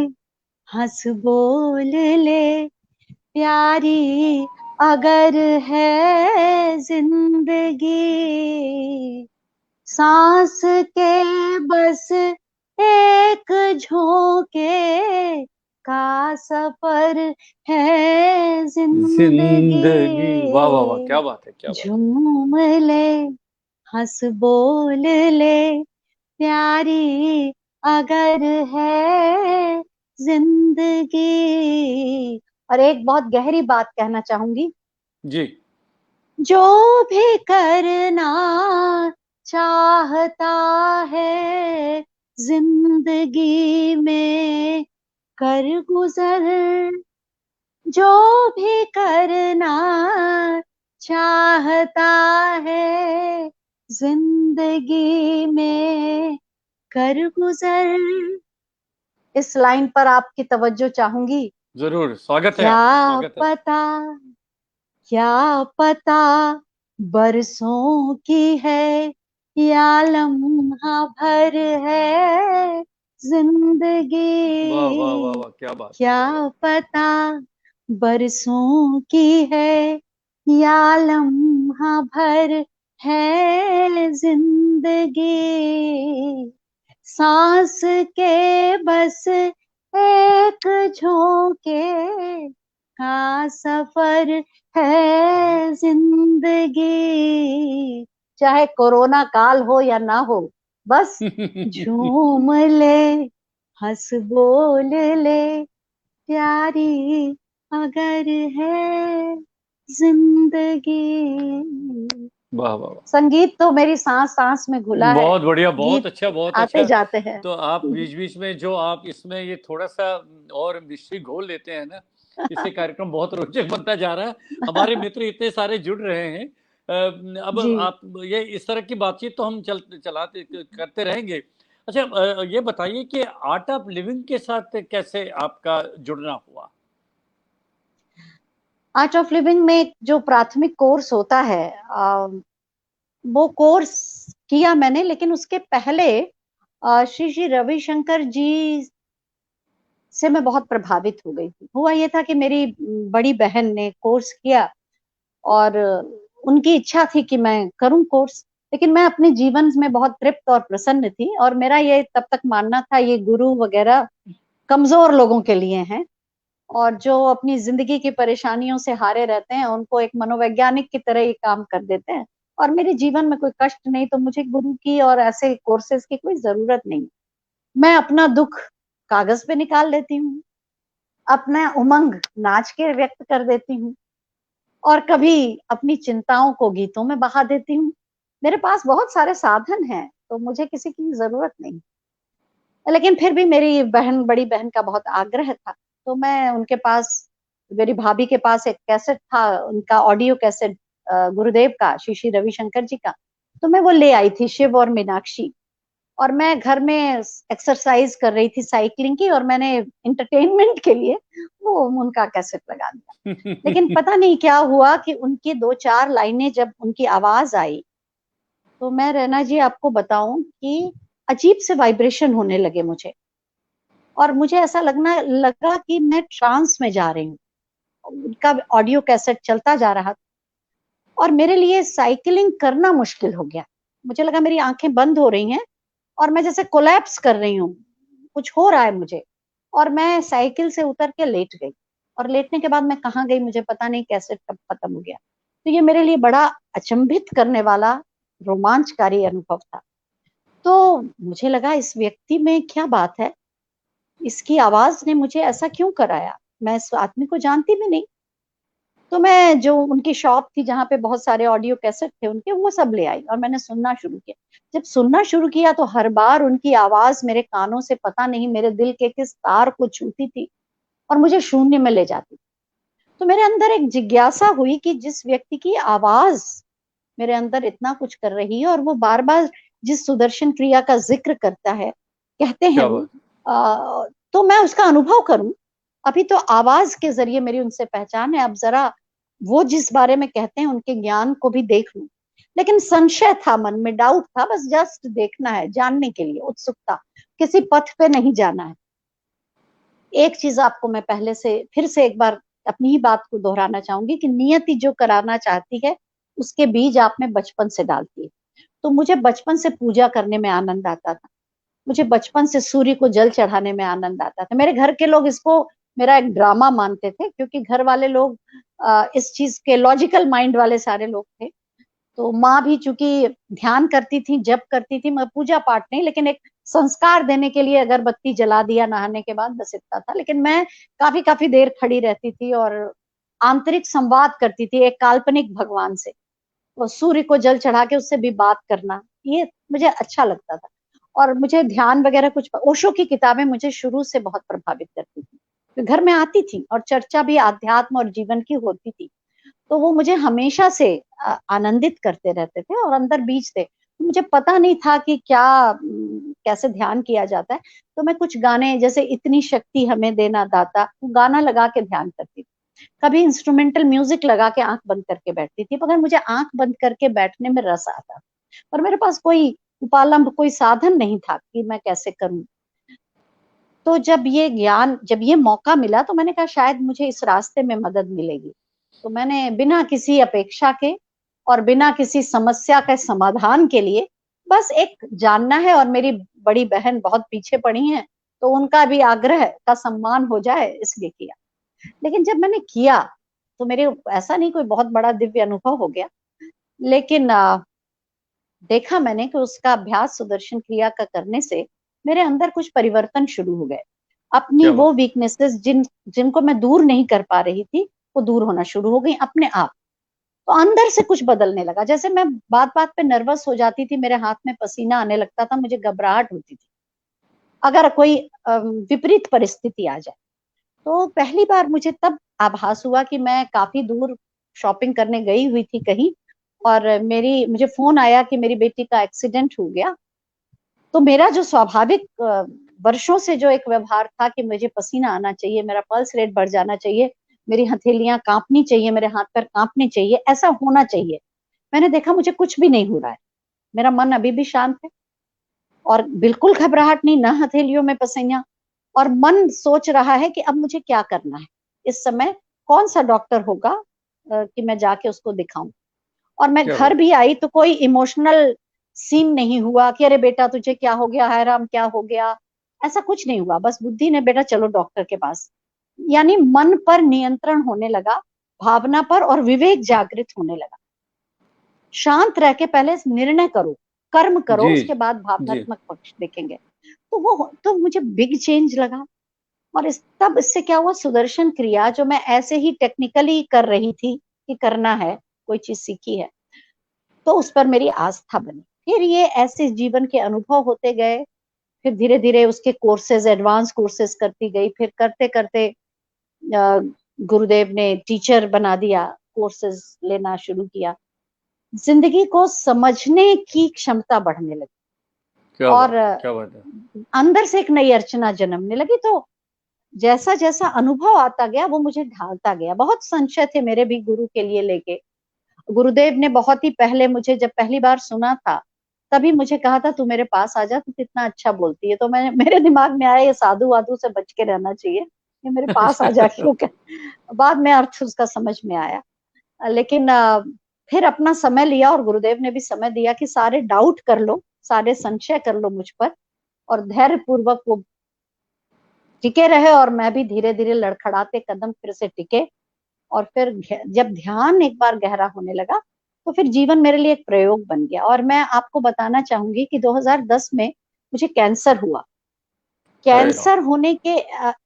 हंस बोल ले, प्यारी अगर है जिंदगी, सांस के बस एक झोंके का सफर है जिंदगी, जिंदगी, वाह वाह वाह, क्या बात है, क्या बात है। झूम ले, हंस बोल ले, प्यारी अगर है जिंदगी। और एक बहुत गहरी बात कहना चाहूंगी, जी। जो भी करना चाहता है जिंदगी में कर गुजर, जो भी करना चाहता है जिंदगी में कर गुजर। इस लाइन पर आपकी तवज्जो चाहूंगी। जरूर, स्वागत है, क्या आपका स्वागत है। पता, क्या पता बरसों की है या लम्हा भर है वाह वाह वाह जिंदगी। वाह, क्या बात, क्या क्या बात। पता बरसों की है या लम्हा भर है जिंदगी। सांस के बस एक झोंके का सफर है जिंदगी। चाहे कोरोना काल हो या ना हो, बस झूम ले, हंस बोल ले, प्यारी अगर है जिंदगी। वाह वाह वाह, संगीत तो मेरी सांस सांस में घुला है। बहुत बढ़िया, बहुत गीत अच्छा, बहुत आते अच्छा। जाते हैं। तो आप बीच बीच में जो आप इसमें ये थोड़ा सा और मिश्री घोल लेते हैं ना, इससे कार्यक्रम बहुत रोचक बनता जा रहा है। हमारे मित्र इतने सारे जुड़ रहे हैं। अब जी, आप ये इस तरह की बातचीत तो हम चलाते करते रहेंगे। अच्छा, ये बताइए कि आर्ट ऑफ लिविंग के साथ कैसे आपका जुड़ना हुआ? आर्ट ऑफ लिविंग में जो प्राथमिक कोर्स होता है, वो कोर्स किया मैंने, लेकिन उसके पहले श्री श्री रविशंकर जी से मैं बहुत प्रभावित हो गई थी। हुआ ये था कि मेरी बड़ी बहन ने कोर्स किया और उनकी इच्छा थी कि मैं करूं कोर्स, लेकिन मैं अपने जीवन में बहुत तृप्त और प्रसन्न थी। और मेरा ये तब तक मानना था ये गुरु वगैरह कमजोर लोगों के लिए हैं, और जो अपनी जिंदगी की परेशानियों से हारे रहते हैं उनको एक मनोवैज्ञानिक की तरह ये काम कर देते हैं। और मेरे जीवन में कोई कष्ट नहीं, तो मुझे गुरु की और ऐसे कोर्सेज की कोई जरूरत नहीं। मैं अपना दुख कागज पे निकाल लेती हूँ, अपना उमंग नाच के व्यक्त कर देती हूँ, और कभी अपनी चिंताओं को गीतों में बहा देती हूँ। मेरे पास बहुत सारे साधन हैं, तो मुझे किसी की जरूरत नहीं। लेकिन फिर भी मेरी बहन, बड़ी बहन का बहुत आग्रह था, तो मैं उनके पास, मेरी भाभी के पास एक कैसेट था, उनका ऑडियो कैसेट, गुरुदेव का, श्री श्री रविशंकर जी का। तो मैं वो ले आई थी, शिव और मीनाक्षी। और मैं घर में एक्सरसाइज कर रही थी साइकिलिंग की, और मैंने इंटरटेनमेंट के लिए वो उनका कैसेट लगा दिया। लेकिन पता नहीं क्या हुआ कि उनकी दो चार लाइनें जब उनकी आवाज आई, तो मैं रैना जी आपको बताऊं कि अजीब से वाइब्रेशन होने लगे मुझे, और मुझे ऐसा लगा कि मैं ट्रांस में जा रही हूँ। उनका ऑडियो कैसेट चलता जा रहा था, और मेरे लिए साइकिलिंग करना मुश्किल हो गया। मुझे लगा मेरी आंखें बंद हो रही हैं और मैं जैसे कोलैप्स कर रही हूँ, कुछ हो रहा है मुझे। और मैं साइकिल से उतर के लेट गई, और लेटने के बाद मैं कहाँ गई मुझे पता नहीं, कैसेट कब खत्म हो गया। तो ये मेरे लिए बड़ा अचंभित करने वाला रोमांचकारी अनुभव था। तो मुझे लगा इस व्यक्ति में क्या बात है, इसकी आवाज ने मुझे ऐसा क्यों कराया। मैं इस आदमी को जानती भी नहीं। तो मैं, जो उनकी शॉप थी जहाँ पे बहुत सारे ऑडियो कैसेट थे उनके, वो सब ले आई और मैंने सुनना शुरू किया। जब सुनना शुरू किया तो हर बार उनकी आवाज मेरे कानों से पता नहीं मेरे दिल के किस तार को छूती थी और मुझे शून्य में ले जाती। तो मेरे अंदर एक जिज्ञासा हुई कि जिस व्यक्ति की आवाज मेरे अंदर इतना कुछ कर रही है, और वो बार बार जिस सुदर्शन क्रिया का जिक्र करता है, कहते हैं क्या वो, बात। तो मैं उसका अनुभव करूं। अभी तो आवाज के जरिए मेरी उनसे पहचान है, अब जरा वो जिस बारे में कहते हैं उनके ज्ञान को भी देख लूं। लेकिन संशय था, मन में डाउट था, बस जस्ट देखना है, जानने के लिए उत्सुकता, किसी पथ पे नहीं जाना है। एक चीज आपको मैं पहले से फिर से एक बार अपनी ही बात को दोहराना चाहूंगी कि नियति जो कराना चाहती है उसके बीज आप में बचपन से डालती है। तो मुझे बचपन से पूजा करने में आनंद आता था, मुझे बचपन से सूर्य को जल चढ़ाने में आनंद आता था। मेरे घर के लोग इसको मेरा एक ड्रामा मानते थे, क्योंकि घर वाले लोग इस चीज के लॉजिकल माइंड वाले सारे लोग थे। तो माँ भी चूंकि ध्यान करती थी, जप करती थी, मैं पूजा पाठ नहीं, लेकिन एक संस्कार देने के लिए अगरबत्ती जला दिया नहाने के बाद, बस इतना था। लेकिन मैं काफी काफी देर खड़ी रहती थी और आंतरिक संवाद करती थी एक काल्पनिक भगवान से, और सूर्य को जल चढ़ा के उससे भी बात करना, ये मुझे अच्छा लगता था। और मुझे ध्यान वगैरह कुछ, ओशो की किताबें मुझे शुरू से बहुत प्रभावित करती थी। तो घर में आती थी और चर्चा भी आध्यात्म और जीवन की होती थी। तो वो मुझे हमेशा से आनंदित करते रहते थे और अंदर बीज थे। मुझे पता नहीं था कि क्या कैसे ध्यान किया जाता है। तो मैं कुछ गाने जैसे इतनी शक्ति हमें देना दाता, वो गाना लगा के ध्यान करती थी। कभी इंस्ट्रूमेंटल म्यूजिक लगा के आंख बंद करके बैठती थी, मगर मुझे आंख बंद करके बैठने में रस आता, और मेरे पास कोई उपालंब, कोई साधन नहीं था कि मैं कैसे करूं। तो जब ये मौका मिला तो मैंने कहा शायद मुझे इस रास्ते में मदद मिलेगी। तो मैंने बिना किसी अपेक्षा के और बिना किसी समस्या के समाधान के लिए बस एक जानना है, और मेरी बड़ी बहन बहुत पीछे पड़ी हैं, तो उनका भी आग्रह का सम्मान हो जाए इसलिए किया। लेकिन जब मैंने किया तो मेरे ऐसा नहीं कोई बहुत बड़ा दिव्य अनुभव हो गया, लेकिन देखा मैंने कि उसका अभ्यास सुदर्शन क्रिया का करने से मेरे अंदर कुछ परिवर्तन शुरू हो गए। अपनी क्या वो बात। वीकनेसेस जिनको मैं दूर नहीं कर पा रही थी, वो दूर होना शुरू हो गई अपने आप। तो अंदर से कुछ बदलने लगा। जैसे मैं बात बात पे नर्वस हो जाती थी, मेरे हाथ में पसीना आने लगता था, मुझे घबराहट होती थी अगर कोई विपरीत परिस्थिति आ जाए। तो पहली बार मुझे तब आभास हुआ कि मैं काफी दूर शॉपिंग करने गई हुई थी कहीं, और मुझे फोन आया कि मेरी बेटी का एक्सीडेंट हो गया। तो मेरा जो स्वाभाविक वर्षों से जो एक व्यवहार था कि मुझे पसीना आना चाहिए, मेरा पल्स रेट बढ़ जाना चाहिए, मेरी हथेलियां कांपनी चाहिए, मेरे हाथ पैर कांपने चाहिए, ऐसा होना चाहिए, मैंने देखा मुझे कुछ भी नहीं हो रहा है। मेरा मन अभी भी शांत है और बिल्कुल घबराहट नहीं, ना हथेलियों में पसीना। और मन सोच रहा है कि अब मुझे क्या करना है इस समय, कौन सा डॉक्टर होगा कि मैं जाके उसको दिखाऊं। और मैं क्या घर बात। भी आई तो कोई इमोशनल सीन नहीं हुआ कि अरे बेटा तुझे क्या हो गया, हाय राम क्या हो गया, ऐसा कुछ नहीं हुआ। बस बुद्धि ने बेटा चलो डॉक्टर के पास, यानी मन पर नियंत्रण होने लगा, भावना पर, और विवेक जागृत होने लगा। शांत रह के पहले निर्णय करो, कर्म करो, जी। उसके बाद जी। भावनात्मक पक्ष देखेंगे। तो मुझे बिग चेंज लगा। और तब इससे क्या हुआ, सुदर्शन क्रिया जो मैं ऐसे ही टेक्निकली कर रही थी कि करना है, कोई चीज सीखी है, तो उस पर मेरी आस्था बनी। फिर ये ऐसे जीवन के अनुभव होते गए। फिर धीरे धीरे उसके कोर्सेज, एडवांस कोर्सेज करती गई। फिर करते करते गुरुदेव ने टीचर बना दिया, कोर्सेज लेना शुरू किया। जिंदगी को समझने की क्षमता बढ़ने लगी, क्या और बात है, क्या बात है। अंदर से एक नई अर्चना जन्मने लगी। तो जैसा जैसा अनुभव आता गया वो मुझे ढालता गया। बहुत संशय थे मेरे भी गुरु के लिए लेके। गुरुदेव ने बहुत ही पहले मुझे जब पहली बार सुना था, तभी मुझे कहा था तू मेरे पास आ जा, तू कितना अच्छा बोलती है। तो मैं, मेरे दिमाग में आया ये साधु वाधु से बच के रहना चाहिए, ये मेरे पास आ जा क्यों क्या। बाद में अर्थ उसका समझ में आया। लेकिन फिर अपना समय लिया, और गुरुदेव ने भी समय दिया कि सारे डाउट कर लो, सारे संशय कर लो मुझ पर, और धैर्य पूर्वक वो टिके रहे। और मैं भी धीरे धीरे लड़खड़ाते कदम फिर से टिके। और फिर जब ध्यान एक बार गहरा होने लगा, तो फिर जीवन मेरे लिए एक प्रयोग बन गया। और मैं आपको बताना चाहूंगी कि 2010 में मुझे कैंसर हुआ। अरे राम। कैंसर होने के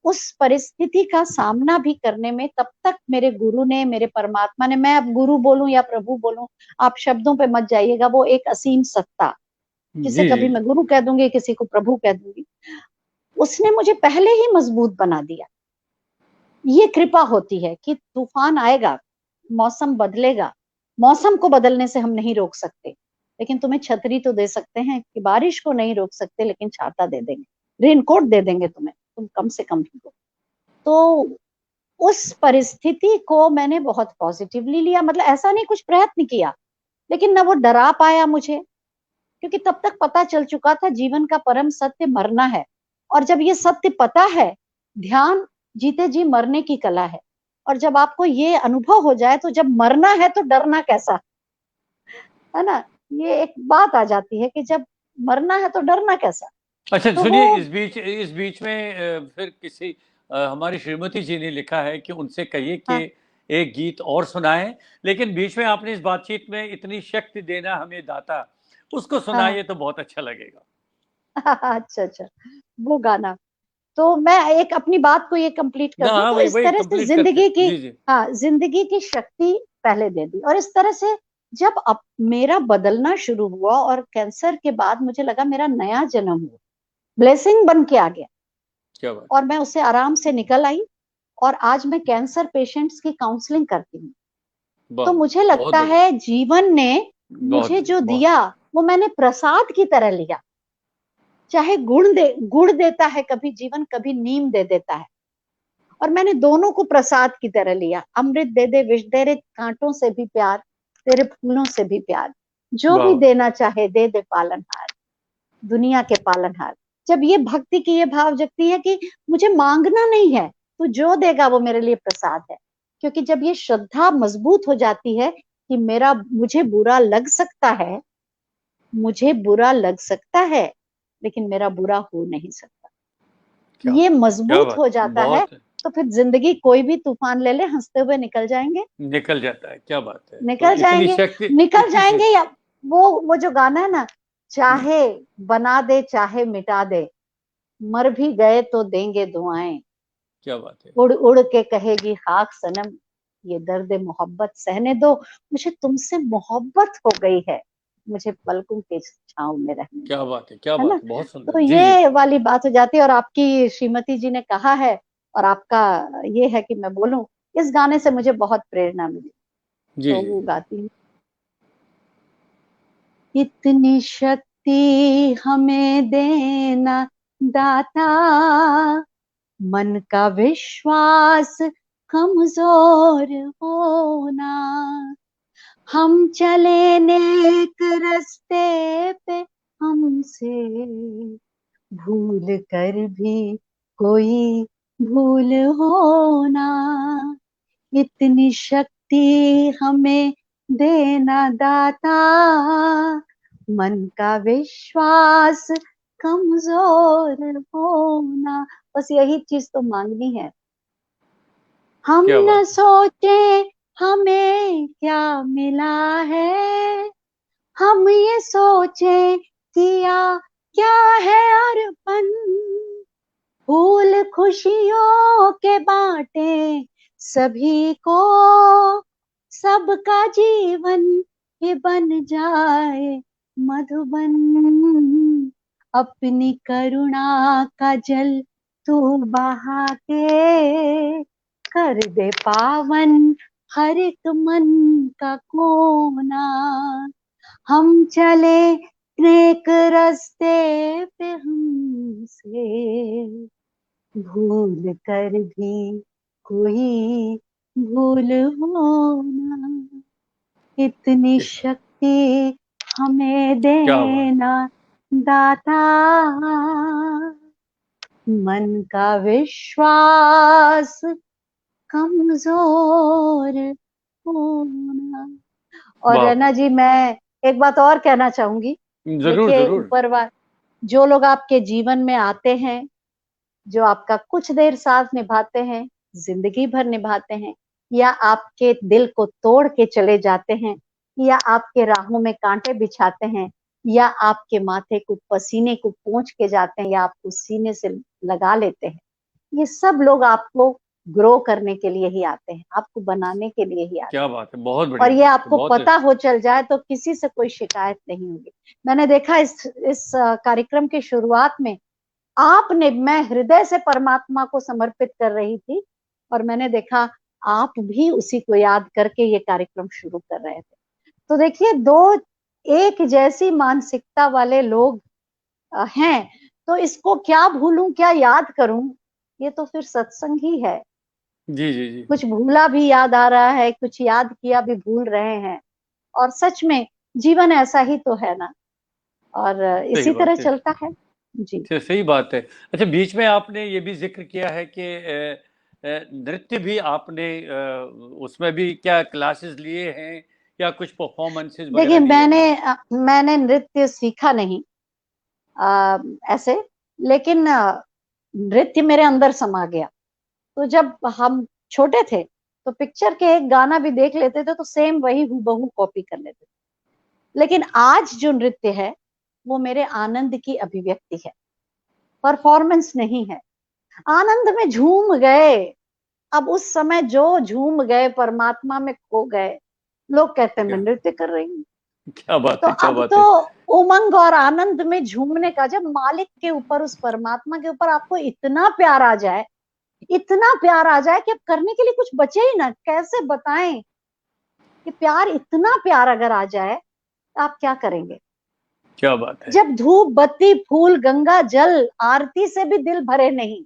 उस परिस्थिति का सामना भी करने में तब तक मेरे गुरु ने, मेरे परमात्मा ने, मैं अब गुरु बोलूं या प्रभु बोलूं, आप शब्दों पे मत जाइएगा, वो एक असीम सत्ता, किसे जी जी। कभी मैं गुरु कह दूंगी, किसी को प्रभु कह दूंगी, उसने मुझे पहले ही मजबूत बना दिया। ये कृपा होती है कि तूफान आएगा, मौसम बदलेगा, मौसम को बदलने से हम नहीं रोक सकते, लेकिन तुम्हें छतरी तो दे सकते हैं, कि बारिश को नहीं रोक सकते लेकिन छाता दे देंगे, रेनकोट दे देंगे तुम्हें, तुम कम से कम भीगो। तो उस परिस्थिति को मैंने बहुत पॉजिटिवली लिया। मतलब ऐसा नहीं कुछ प्रयत्न किया, लेकिन ना वो डरा पाया मुझे, क्योंकि तब तक पता चल चुका था जीवन का परम सत्य मरना है। और जब ये सत्य पता है, ध्यान जीते जी मरने की कला है। और जब आपको ये अनुभव हो जाए, तो जब मरना है तो डरना कैसा, है ना। ये एक बात आ जाती है कि जब मरना है तो डरना कैसा। अच्छा तो वो सुनिए, इस बीच में फिर किसी हमारी श्रीमती जी ने लिखा है कि उनसे कहिए कि हाँ एक गीत और सुनाएं, लेकिन बीच में आपने इस बातचीत में इतनी शक्ति देना हमें दाता, उसको हाँ हाँ सुनाइए तो बहुत अच्छा लगेगा। अच्छा अच्छा, वो गाना। तो मैं एक अपनी बात को ये कंप्लीट कर ना दूं, हाँ, तो वही इस वही तरह से कंप्लीट करते। जिंदगी की, जी जी। हाँ जिंदगी की शक्ति पहले दे दी। और इस तरह से जब अब मेरा बदलना शुरू हुआ, और कैंसर के बाद मुझे लगा मेरा नया जन्म हुआ, ब्लेसिंग बन के आ गया, क्या बात। और मैं उससे आराम से निकल आई। और आज मैं कैंसर पेशेंट्स की काउंसलिंग करती हूँ। तो मुझे लगता है जीवन ने मुझे जो दिया वो मैंने प्रसाद की तरह लिया। चाहे गुड़ देता है कभी जीवन, कभी नीम दे देता है, और मैंने दोनों को प्रसाद की तरह लिया। अमृत दे दे विष दे रे, कांटों से भी प्यार, तेरे फूलों से भी प्यार, जो भी देना चाहे दे दे पालनहार, दुनिया के पालनहार। जब ये भक्ति की ये भाव जगती है कि मुझे मांगना नहीं है, तो जो देगा वो मेरे लिए प्रसाद है। क्योंकि जब ये श्रद्धा मजबूत हो जाती है कि मुझे बुरा लग सकता है, मुझे बुरा लग सकता है, लेकिन मेरा बुरा हो नहीं सकता, ये मजबूत हो जाता है, तो फिर जिंदगी कोई भी तूफान ले ले हंसते हुए निकल जाएंगे। निकल जाता है, क्या बात है। निकल जाएंगे या वो जो गाना है ना, चाहे बना दे चाहे मिटा दे, मर भी गए तो देंगे दुआएं, क्या बात है। उड़ उड़ के कहेगी खाक सनम, ये दर्द मोहब्बत सहने दो, मुझे तुमसे मोहब्बत हो गई है, मुझे पलकों के छांव में रहने। क्या बात है, क्या है बात ना? है, बहुत सुंदर। तो ये वाली बात हो जाती है। और आपकी श्रीमती जी ने कहा है, और आपका ये है कि मैं बोलूं, इस गाने से मुझे बहुत प्रेरणा मिली, तो वो गाती हूँ। इतनी शक्ति हमें देना दाता, मन का विश्वास कमजोर होना, हम चले नेक रास्ते पे, हमसे भूल कर भी कोई भूल होना, इतनी शक्ति हमें देना दाता, मन का विश्वास कमजोर होना। बस यही चीज तो मांगनी है। हम न सोचे हमें क्या मिला है, हम ये सोचे किया क्या है अर्पण, फूल खुशियों के बांटे सभी को, सबका जीवन ही बन जाए मधुबन, अपनी करुणा का जल तू बहा के, कर दे पावन हर एक मन का कोना, हम चले नेक रास्ते पे, हमसे भूल कर भी कोई भूल होना, इतनी शक्ति हमें देना दाता, मन का विश्वास कमजोर होना। और रैना जी, मैं एक बात और कहना चाहूंगी। देखिए, ऊपर जो लोग आपके जीवन में आते हैं, जो आपका कुछ देर साथ निभाते हैं, जिंदगी भर निभाते हैं, या आपके दिल को तोड़ के चले जाते हैं, या आपके राहों में कांटे बिछाते हैं, या आपके माथे को पसीने को पोंछ के जाते हैं, या आपको सीने से लगा लेते हैं, ये सब लोग आपको ग्रो करने के लिए ही आते हैं, आपको बनाने के लिए ही आते हैं। क्या बात है, बहुत बढ़िया। और ये आपको पता हो चल जाए तो किसी से कोई शिकायत नहीं होगी। मैंने देखा इस कार्यक्रम की शुरुआत में आपने, मैं हृदय से परमात्मा को समर्पित कर रही थी, और मैंने देखा आप भी उसी को याद करके ये कार्यक्रम शुरू कर रहे थे। तो देखिए, दो एक जैसी मानसिकता वाले लोग हैं, तो इसको क्या भूलूं क्या याद करूं, ये तो फिर सत्संग ही है। जी जी जी। कुछ भूला भी याद आ रहा है, कुछ याद किया भी भूल रहे हैं, और सच में जीवन ऐसा ही तो है ना, और इसी तरह चलता है। जी, सही बात है। अच्छा, बीच में आपने ये भी जिक्र किया है कि नृत्य भी आपने उसमें भी क्या क्लासेस लिए हैं या कुछ परफॉर्मेंसेस वगैरह? देखिए, मैंने नृत्य सीखा नहीं ऐसे, लेकिन नृत्य मेरे अंदर समा गया। तो जब हम छोटे थे तो पिक्चर के एक गाना भी देख लेते थे तो सेम वही हूबहू कॉपी कर लेते थे। लेकिन आज जो नृत्य है वो मेरे आनंद की अभिव्यक्ति है, परफॉर्मेंस नहीं है। आनंद में झूम गए, अब उस समय जो झूम गए, परमात्मा में खो गए, लोग कहते हैं मैं नृत्य कर रही हूँ। क्या बात है, क्या अब बात तो उमंग और आनंद में झूमने का, जब मालिक के ऊपर, उस परमात्मा के ऊपर आपको इतना प्यार आ जाए, इतना प्यार आ जाए कि अब करने के लिए कुछ बचे ही ना, कैसे बताएं। कि प्यार, इतना प्यार अगर आ जाए तो आप क्या करेंगे? क्या बात है। जब धूप बत्ती फूल गंगा जल आरती से भी दिल भरे नहीं,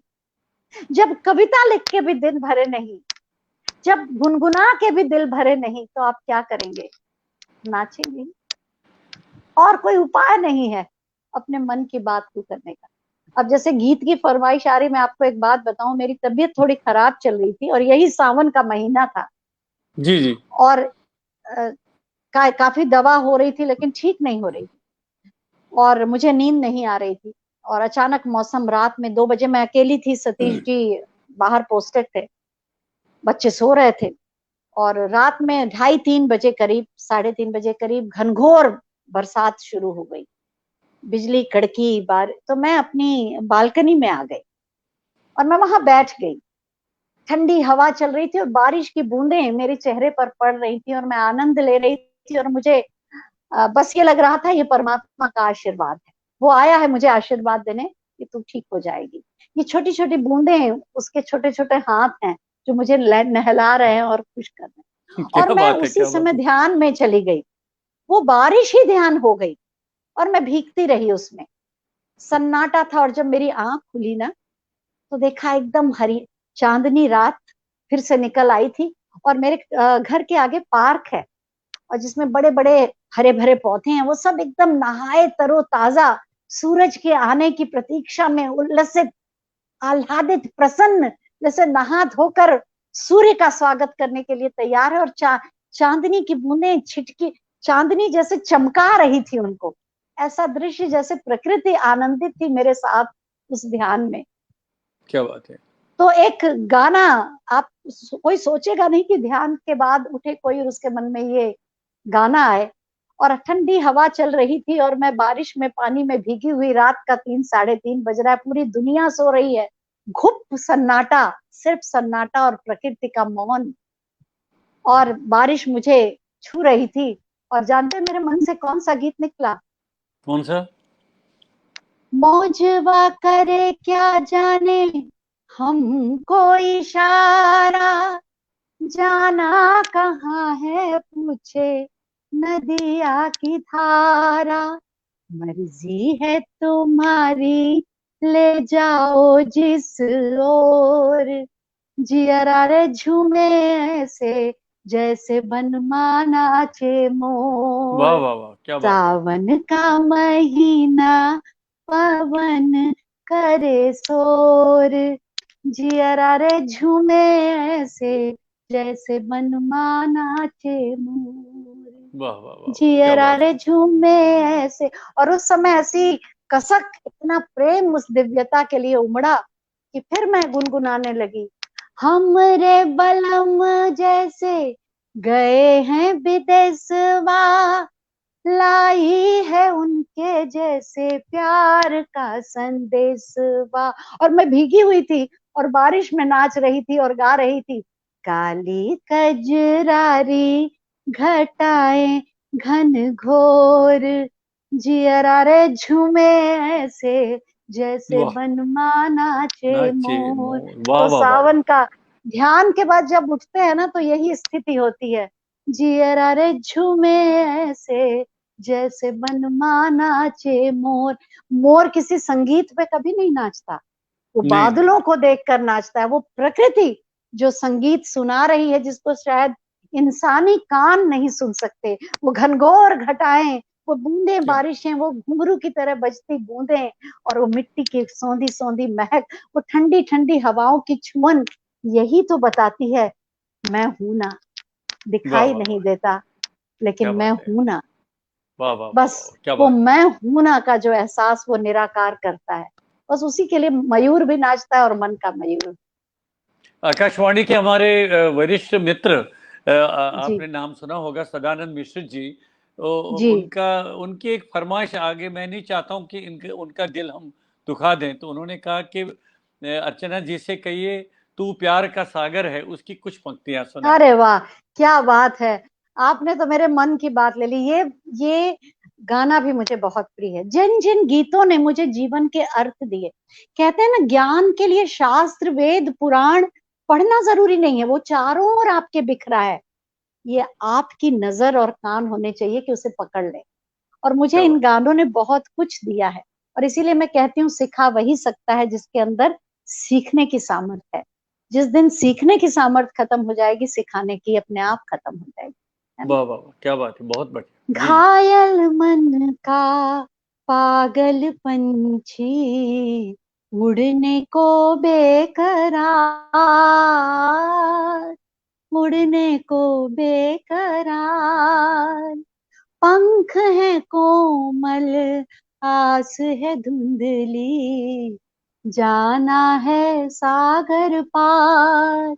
जब कविता लिख के भी दिल भरे नहीं, जब गुनगुना के भी दिल भरे नहीं, तो आप क्या करेंगे? नाचेंगे। और कोई उपाय नहीं है अपने मन की बात को करने का। अब जैसे गीत की फरमाइश आ रही, मैं आपको एक बात बताऊं, मेरी तबीयत थोड़ी खराब चल रही थी और यही सावन का महीना था। जी जी। और काफी दवा हो रही थी लेकिन ठीक नहीं हो रही थी, और मुझे नींद नहीं आ रही थी। और अचानक मौसम, रात में 2 बजे, मैं अकेली थी, सतीश जी बाहर पोस्टेड थे, बच्चे सो रहे थे, और रात में 2:30-3 बजे करीब, 3:30 बजे करीब घनघोर बरसात शुरू हो गई, बिजली कड़की, तो मैं अपनी बालकनी में आ गई और मैं वहां बैठ गई। ठंडी हवा चल रही थी और बारिश की बूंदें मेरे चेहरे पर पड़ रही थी और मैं आनंद ले रही थी, और मुझे बस ये लग रहा था ये परमात्मा का आशीर्वाद है, वो आया है मुझे आशीर्वाद देने कि तू ठीक हो जाएगी। ये छोटी छोटी बूंदें उसके छोटे छोटे हाथ हैं जो मुझे नहला रहे हैं और खुश कर रहे हैं। और क्या मैं बात है, उसी क्या बात समय है। ध्यान में चली गई, वो बारिश ही ध्यान हो गई और मैं भीगती रही उसमें। सन्नाटा था, और जब मेरी आंख खुली ना, तो देखा एकदम हरी चांदनी रात फिर से निकल आई थी। और मेरे घर के आगे पार्क है, और जिसमें बड़े बड़े हरे भरे पौधे हैं, वो सब एकदम नहाए तरोताजा, सूरज के आने की प्रतीक्षा में उल्लसित, आह्लादित, प्रसन्न, जैसे नहा धोकर सूर्य का स्वागत करने के लिए तैयार है। और चांदनी की बूंदें छिटकी, चांदनी जैसे चमका रही थी उनको। ऐसा दृश्य जैसे प्रकृति आनंदित थी मेरे साथ उस ध्यान में। क्या बात है। तो एक गाना, आप कोई सोचेगा नहीं कि ध्यान के बाद उठे कोई और उसके मन में ये गाना आए। और ठंडी हवा चल रही थी और मैं बारिश में पानी में भीगी हुई, रात का 3-3:30 बज रहा है, पूरी दुनिया सो रही है, घुप सन्नाटा, सिर्फ सन्नाटा और प्रकृति का मौन, और बारिश मुझे छू रही थी। और जानते हैं मेरे मन से कौन सा गीत निकला? कौन सा? मौजवा करे क्या जाने हमको इशारा, जाना कहाँ है पूछे नदिया की धारा, मर्जी है तुम्हारी ले जाओ जिस ओर, जियरा रे झूमे ऐसे जैसे बनमाना नाचे वाह मोर, वाह वाह, क्या बात है। सावन का महीना पवन करे शोर, जियरा रे झूमे ऐसे जैसे बनमाना नाचे मोर, वाह वाह वाह वाह, क्या जियरा बात रे है। झूमे ऐसे। और उस समय ऐसी कसक, इतना प्रेम उस दिव्यता के लिए उमड़ा कि फिर मैं गुनगुनाने लगी, हमरे बलम जैसे गए हैं विदेशवा, लाई है उनके जैसे प्यार का संदेशवा। और मैं भीगी हुई थी और बारिश में नाच रही थी और गा रही थी, काली कजरारी घटाएं घन घोर, जियरा रे झूमे ऐसे जैसे वाह। बनमाना नाचे नाचे मोर। मोर, वाह तो वाह वाह वाह। सावन का ध्यान के बाद जब उठते हैं ना, तो यही स्थिति होती है, जियरा रे झूमे ऐसे जैसे बनमाना नाचे मोर। मोर किसी संगीत पे कभी नहीं नाचता, वो नहीं नहीं। बादलों को देखकर नाचता है। वो प्रकृति जो संगीत सुना रही है, जिसको शायद इंसानी कान नहीं सुन सकते, वो घनघोर घटाएं, वो बूंदे क्या? बारिशें, वो घुंघरू की तरह बजती बूंदें, और वो मिट्टी की सौंधी सौंधी महक, वो ठंडी ठंडी हवाओं की छुअन, यही तो बताती है मैं हूं ना। वाह दिखाई वाह नहीं वाह, देता क्या लेकिन मैं बात है। हूं ना। वाह वाह वाह बस वाह, क्या वो बात है। मैं हूं ना का जो एहसास वो निराकार करता है, बस उसी के लिए मयूर भी नाचता है, और मन का मयूर। आकाशवाणी के हमारे वरिष्ठ मित्र, जी आपने नाम सुना होगा सदानंद मिश्र जी। तो जी। उनका उनकी एक फरमाइश आगे, मैं नहीं चाहता हूँ कि इनके उनका दिल हम दुखा दें, तो उन्होंने कहा कि अर्चना जी से कहिए तू प्यार का सागर है, उसकी कुछ पंक्तियां सुनाएं। अरे वाह, क्या बात है, आपने तो मेरे मन की बात ले ली। ये गाना भी मुझे बहुत प्रिय है। जिन जिन गीतों ने मुझे जीवन के अर्थ दिए, कहते हैं ना, ज्ञान के लिए शास्त्र वेद पुराण पढ़ना जरूरी नहीं है, वो चारों ओर आपके बिखरा है। ये आपकी नजर और कान होने चाहिए कि उसे पकड़ ले। और मुझे क्या इन बात। गानों ने बहुत कुछ दिया है, और इसीलिए मैं कहती हूँ सिखा वही सकता है जिसके अंदर सीखने की सामर्थ्य है। जिस दिन सीखने की सामर्थ्य खत्म हो जाएगी, सिखाने की अपने आप खत्म हो जाएगी, है ना। वाह वाह वाह, क्या बात है, बहुत बढ़िया जी। घायल मन का पागल पंछी, उड़ने को बेकरार, उड़ने को बेकरार, पंख है कोमल, आस है धुंधली, जाना है सागर पार।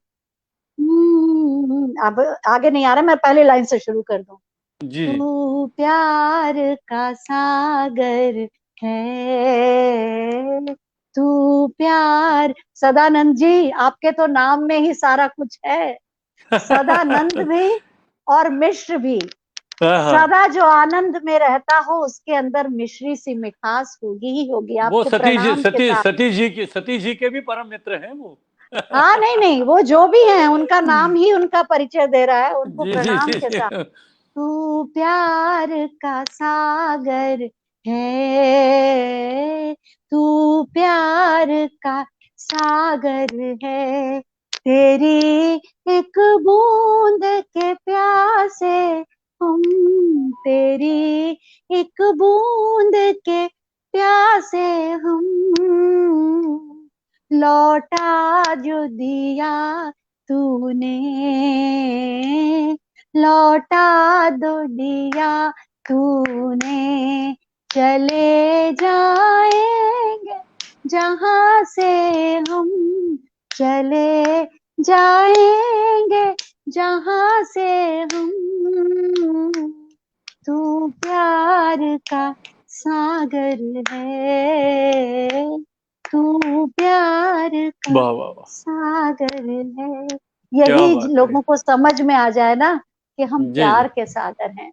अब आगे नहीं आ रहा, मैं पहले लाइन से शुरू कर दूं। जी जी। तू प्यार का सागर है, तू प्यार। सदानंद जी, आपके तो नाम में ही सारा कुछ है। सदानंद भी और मिश्र भी। हाँ हाँ, सदा जो आनंद में रहता हो, उसके अंदर मिश्री सी मिठास होगी ही होगी। वो आपको प्रणाम के साथ। सतीश जी के भी परम मित्र हैं वो। हाँ, नहीं नहीं, वो जो भी है उनका नाम ही उनका परिचय दे रहा है, उनको जी जी प्रणाम जी के जी। साथ। तू प्यार का सागर है, तू प्यार का सागर है, तेरी एक बूंद के प्यासे हम, तेरी एक बूंद के प्यासे हम, लौटा जो दिया तूने, लौटा दो दिया तूने, चले जाएंगे जहां से हम, चले जाएंगे जहां से हम, तू प्यार का सागर है, तू प्यार का वाह वाह वाह, सागर है। क्या यही बात है। लोगों को समझ में आ जाए ना कि हम जी जी। प्यार के सागर हैं,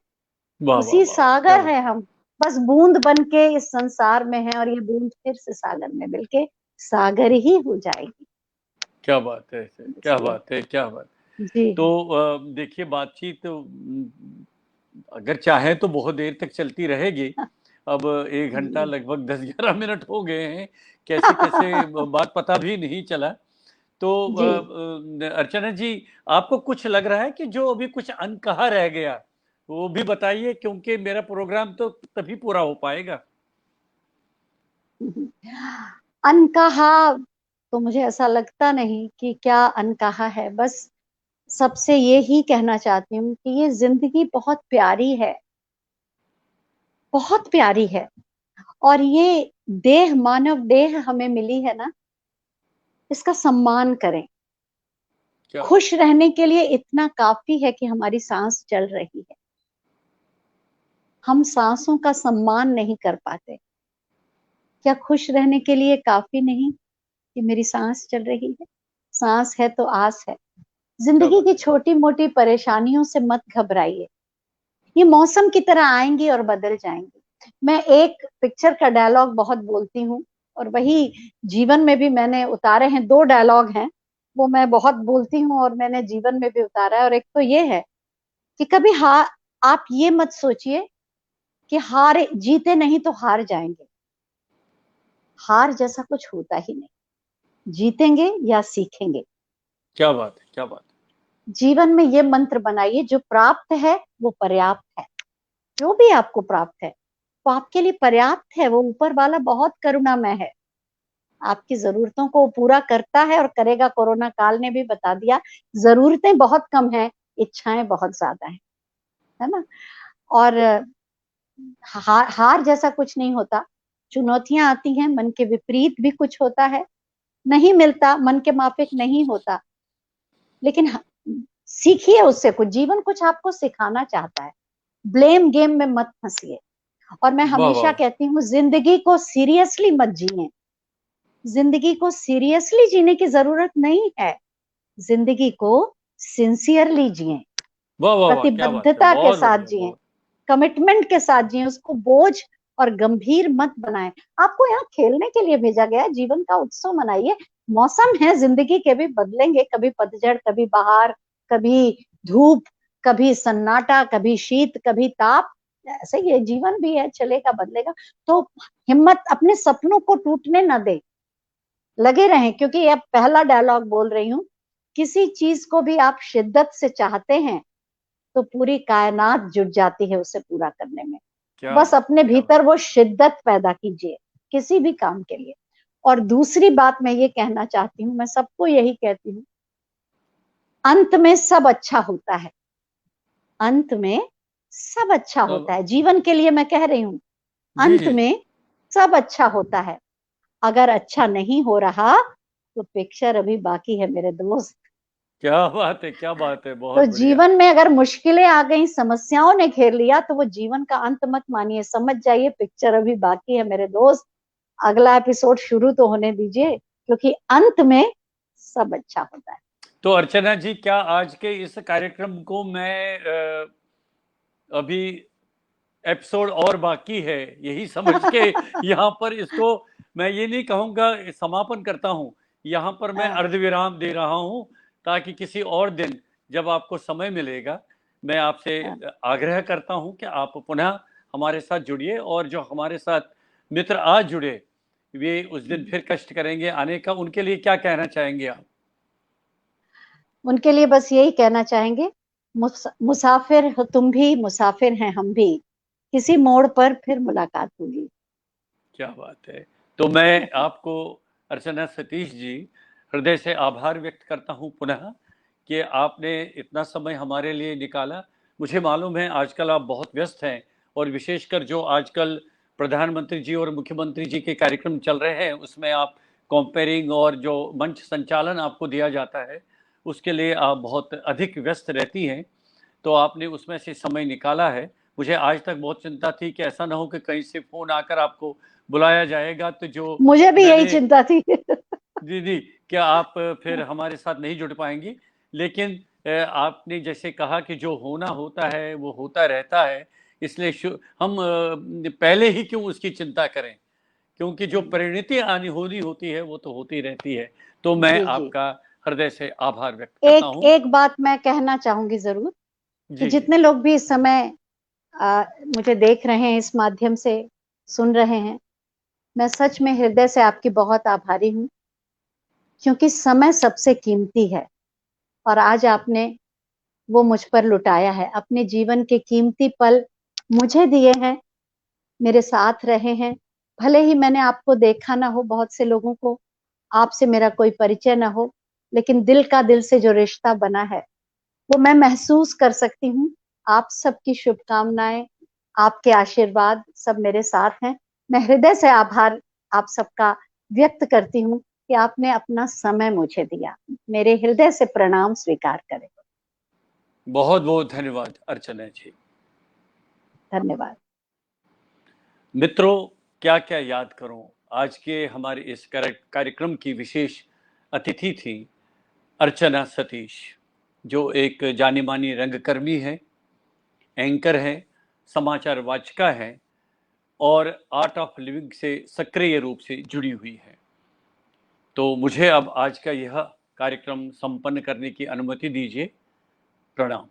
वाह वाह उसी वाह वाह, क्या सागर बात। है हम। बस बूंद बन के इस संसार में है, और ये बूंद फिर से सागर में मिलके सागर ही हो जाएगी। क्या बात है, क्या इसलिए बात है, क्या बात। जी। तो देखिए, बातचीत तो अगर चाहे तो बहुत देर तक चलती रहेगी। अब 1 घंटा जी। लगभग 10-11 मिनट हो गए हैं, कैसे कैसे बात पता भी नहीं चला। तो जी। अर्चना जी, आपको कुछ लग रहा है कि जो अभी कुछ अनकहा रह गया, वो भी बताइए, क्योंकि मेरा प्रोग्राम तो तभी पूरा हो पाएगा। अनकहा तो मुझे ऐसा लगता नहीं कि क्या अनकहा है। बस सबसे ये ही कहना चाहती हूँ कि ये जिंदगी बहुत प्यारी है, बहुत प्यारी है। और ये देह, मानव देह हमें मिली है ना, इसका सम्मान करें। क्या बात। खुश रहने के लिए इतना काफी है कि हमारी सांस चल रही है। हम सांसों का सम्मान नहीं कर पाते। क्या खुश रहने के लिए काफी नहीं कि मेरी सांस चल रही है? सांस है तो आस है। क्या जिंदगी बात की है, क्या। छोटी मोटी परेशानियों से मत घबराइए, ये मौसम की तरह आएंगी और बदल जाएंगी। मैं एक पिक्चर का डायलॉग बहुत बोलती हूँ, और वही जीवन में भी मैंने उतारे हैं। 2 डायलॉग हैं, वो मैं बहुत बोलती हूँ और मैंने जीवन में भी उतारा है। और एक तो ये है कि कभी हार, आप ये मत सोचिए कि हार, जीते नहीं तो हार जाएंगे। हार जैसा कुछ होता ही नहीं, जीतेंगे या सीखेंगे। क्या बात है, क्या बात जीवन में ये मंत्र बनाइए, जो प्राप्त है वो पर्याप्त है। जो भी आपको प्राप्त है वो आपके लिए पर्याप्त है। वो ऊपर वाला बहुत करुणामय है, आपकी जरूरतों को पूरा करता है और करेगा। कोरोना काल ने भी बता दिया, जरूरतें बहुत कम है, इच्छाएं बहुत ज्यादा है ना। और हार जैसा कुछ नहीं होता। चुनौतियां आती हैं, मन के विपरीत भी कुछ होता है, नहीं मिलता, मन के माफिक नहीं होता। लेकिन सीखिए उससे कुछ, जीवन कुछ आपको सिखाना चाहता है। ब्लेम गेम में मत फंसिए। और मैं है। वाह वाह हमेशा वाह। कहती हूँ, जिंदगी को सीरियसली मत जिए। जिंदगी को सीरियसली जीने की जरूरत नहीं है। जिंदगी को सिंसियरली जिए, वाह वाह वाह, क्या बात है, प्रतिबद्धता के बहुत साथ बढ़िया, जिए, बहुत। कमिटमेंट के साथ जिए। उसको बोझ और गंभीर मत बनाएं। आपको यहाँ खेलने के लिए भेजा गया है, जीवन का उत्सव मनाइए। मौसम है जिंदगी के भी बदलेंगे, कभी पतझड़, कभी बहार, कभी धूप, कभी सन्नाटा, कभी शीत, कभी ताप, ऐसे ये जीवन भी है, चलेगा बदलेगा। तो हिम्मत, अपने सपनों को टूटने न दे, लगे रहें, क्योंकि ये पहला डायलॉग बोल रही हूँ, किसी चीज को भी आप शिद्दत से चाहते हैं तो पूरी कायनात जुट जाती है उसे पूरा करने में। बस अपने भीतर वो शिद्दत पैदा कीजिए किसी भी काम के लिए। और दूसरी बात मैं ये कहना चाहती हूँ, मैं सबको यही कहती हूँ, अंत में सब अच्छा होता है, अंत में सब अच्छा होता है। जीवन के लिए मैं कह रही हूँ, अंत में सब अच्छा होता है। अगर अच्छा नहीं हो रहा तो पिक्चर अभी बाकी है मेरे दोस्त। क्या बात है, क्या बात है, बहुत तो बढ़िया। जीवन में अगर मुश्किलें आ गई, समस्याओं ने घेर लिया, तो वो जीवन का अंत मत मानिए, समझ जाइए पिक्चर अभी बाकी है मेरे दोस्त। अगला एपिसोड शुरू तो होने दीजिए, क्योंकि अंत में सब अच्छा होता है। तो अर्चना जी, क्या आज के इस कार्यक्रम को मैं अभी एपिसोड और बाकी है यही समझ के यहाँ पर इसको मैं ये नहीं कहूँगा समापन करता हूँ, यहाँ पर मैं अर्धविराम दे रहा हूँ, ताकि किसी और दिन जब आपको समय मिलेगा, मैं आपसे आग्रह करता हूँ कि आप पुनः हमारे साथ जुड़िए, और जो हमारे साथ मित्र आज जुड़े वे उस दिन फिर कष्ट करेंगे आने का। उनके लिए क्या कहना चाहेंगे आप? उनके लिए बस यही कहना चाहेंगे, मुसाफिर हो तुम भी, मुसाफिर हैं हम भी, किसी मोड़ पर फिर मुलाकात होगी। क्या बात है। तो मैं आपको अर्चना सतीश जी हृदय से आभार व्यक्त करता हूं पुनः कि आपने इतना समय हमारे लिए निकाला। मुझे मालूम है आजकल आप बहुत व्यस्त हैं, और विशेषकर जो आजकल प्रधानमंत्री जी और मुख्यमंत्री जी के कार्यक्रम चल रहे हैं उसमें आप कंपेयरिंग और जो मंच संचालन आपको दिया जाता है उसके लिए आप बहुत अधिक व्यस्त रहती हैं, तो आपने उसमें से समय निकाला है। मुझे आज तक बहुत चिंता थी कि ऐसा ना हो कि कहीं से फोन आकर आपको बुलाया जाएगा, तो जो मुझे भी यही चिंता थी। जी जी, क्या आप फिर हमारे साथ नहीं जुड़ पाएंगी, लेकिन आपने जैसे कहा कि जो होना होता है वो होता रहता है, इसलिए हम पहले ही क्यों उसकी चिंता करें, क्योंकि जो परिणति आनी होनी होती है वो तो होती रहती है। तो मैं आपका हृदय से आभार व्यक्त करता हूँ। एक बात मैं कहना चाहूंगी जरूर, कि जी जितने लोग भी इस समय मुझे देख रहे हैं, इस माध्यम से सुन रहे हैं, मैं सच में हृदय से आपकी बहुत आभारी हूँ, क्योंकि समय सबसे कीमती है। और आज आपने वो मुझ पर लुटाया है, अपने जीवन के कीमती पल मुझे दिए हैं, मेरे साथ रहे हैं। भले ही मैंने आपको देखा ना हो, बहुत से लोगों को आपसे मेरा कोई परिचय ना हो, लेकिन दिल का दिल से जो रिश्ता बना है वो मैं महसूस कर सकती हूँ। आप सबकी शुभकामनाएं, आपके आशीर्वाद सब मेरे साथ हैं। मैं हृदय से आभार आप सबका व्यक्त करती हूँ कि आपने अपना समय मुझे दिया। मेरे हृदय से प्रणाम स्वीकार करें। बहुत बहुत धन्यवाद अर्चना जी। धन्यवाद। मित्रों, क्या क्या याद करूं, आज के हमारे इस कार्यक्रम की विशेष अतिथि थी अर्चना सतीश, जो एक जानी मानी रंगकर्मी है, एंकर है, समाचार वाचिका है, और आर्ट ऑफ लिविंग से सक्रिय रूप से जुड़ी हुई है। तो मुझे अब आज का यह कार्यक्रम संपन्न करने की अनुमति दीजिए। प्रणाम।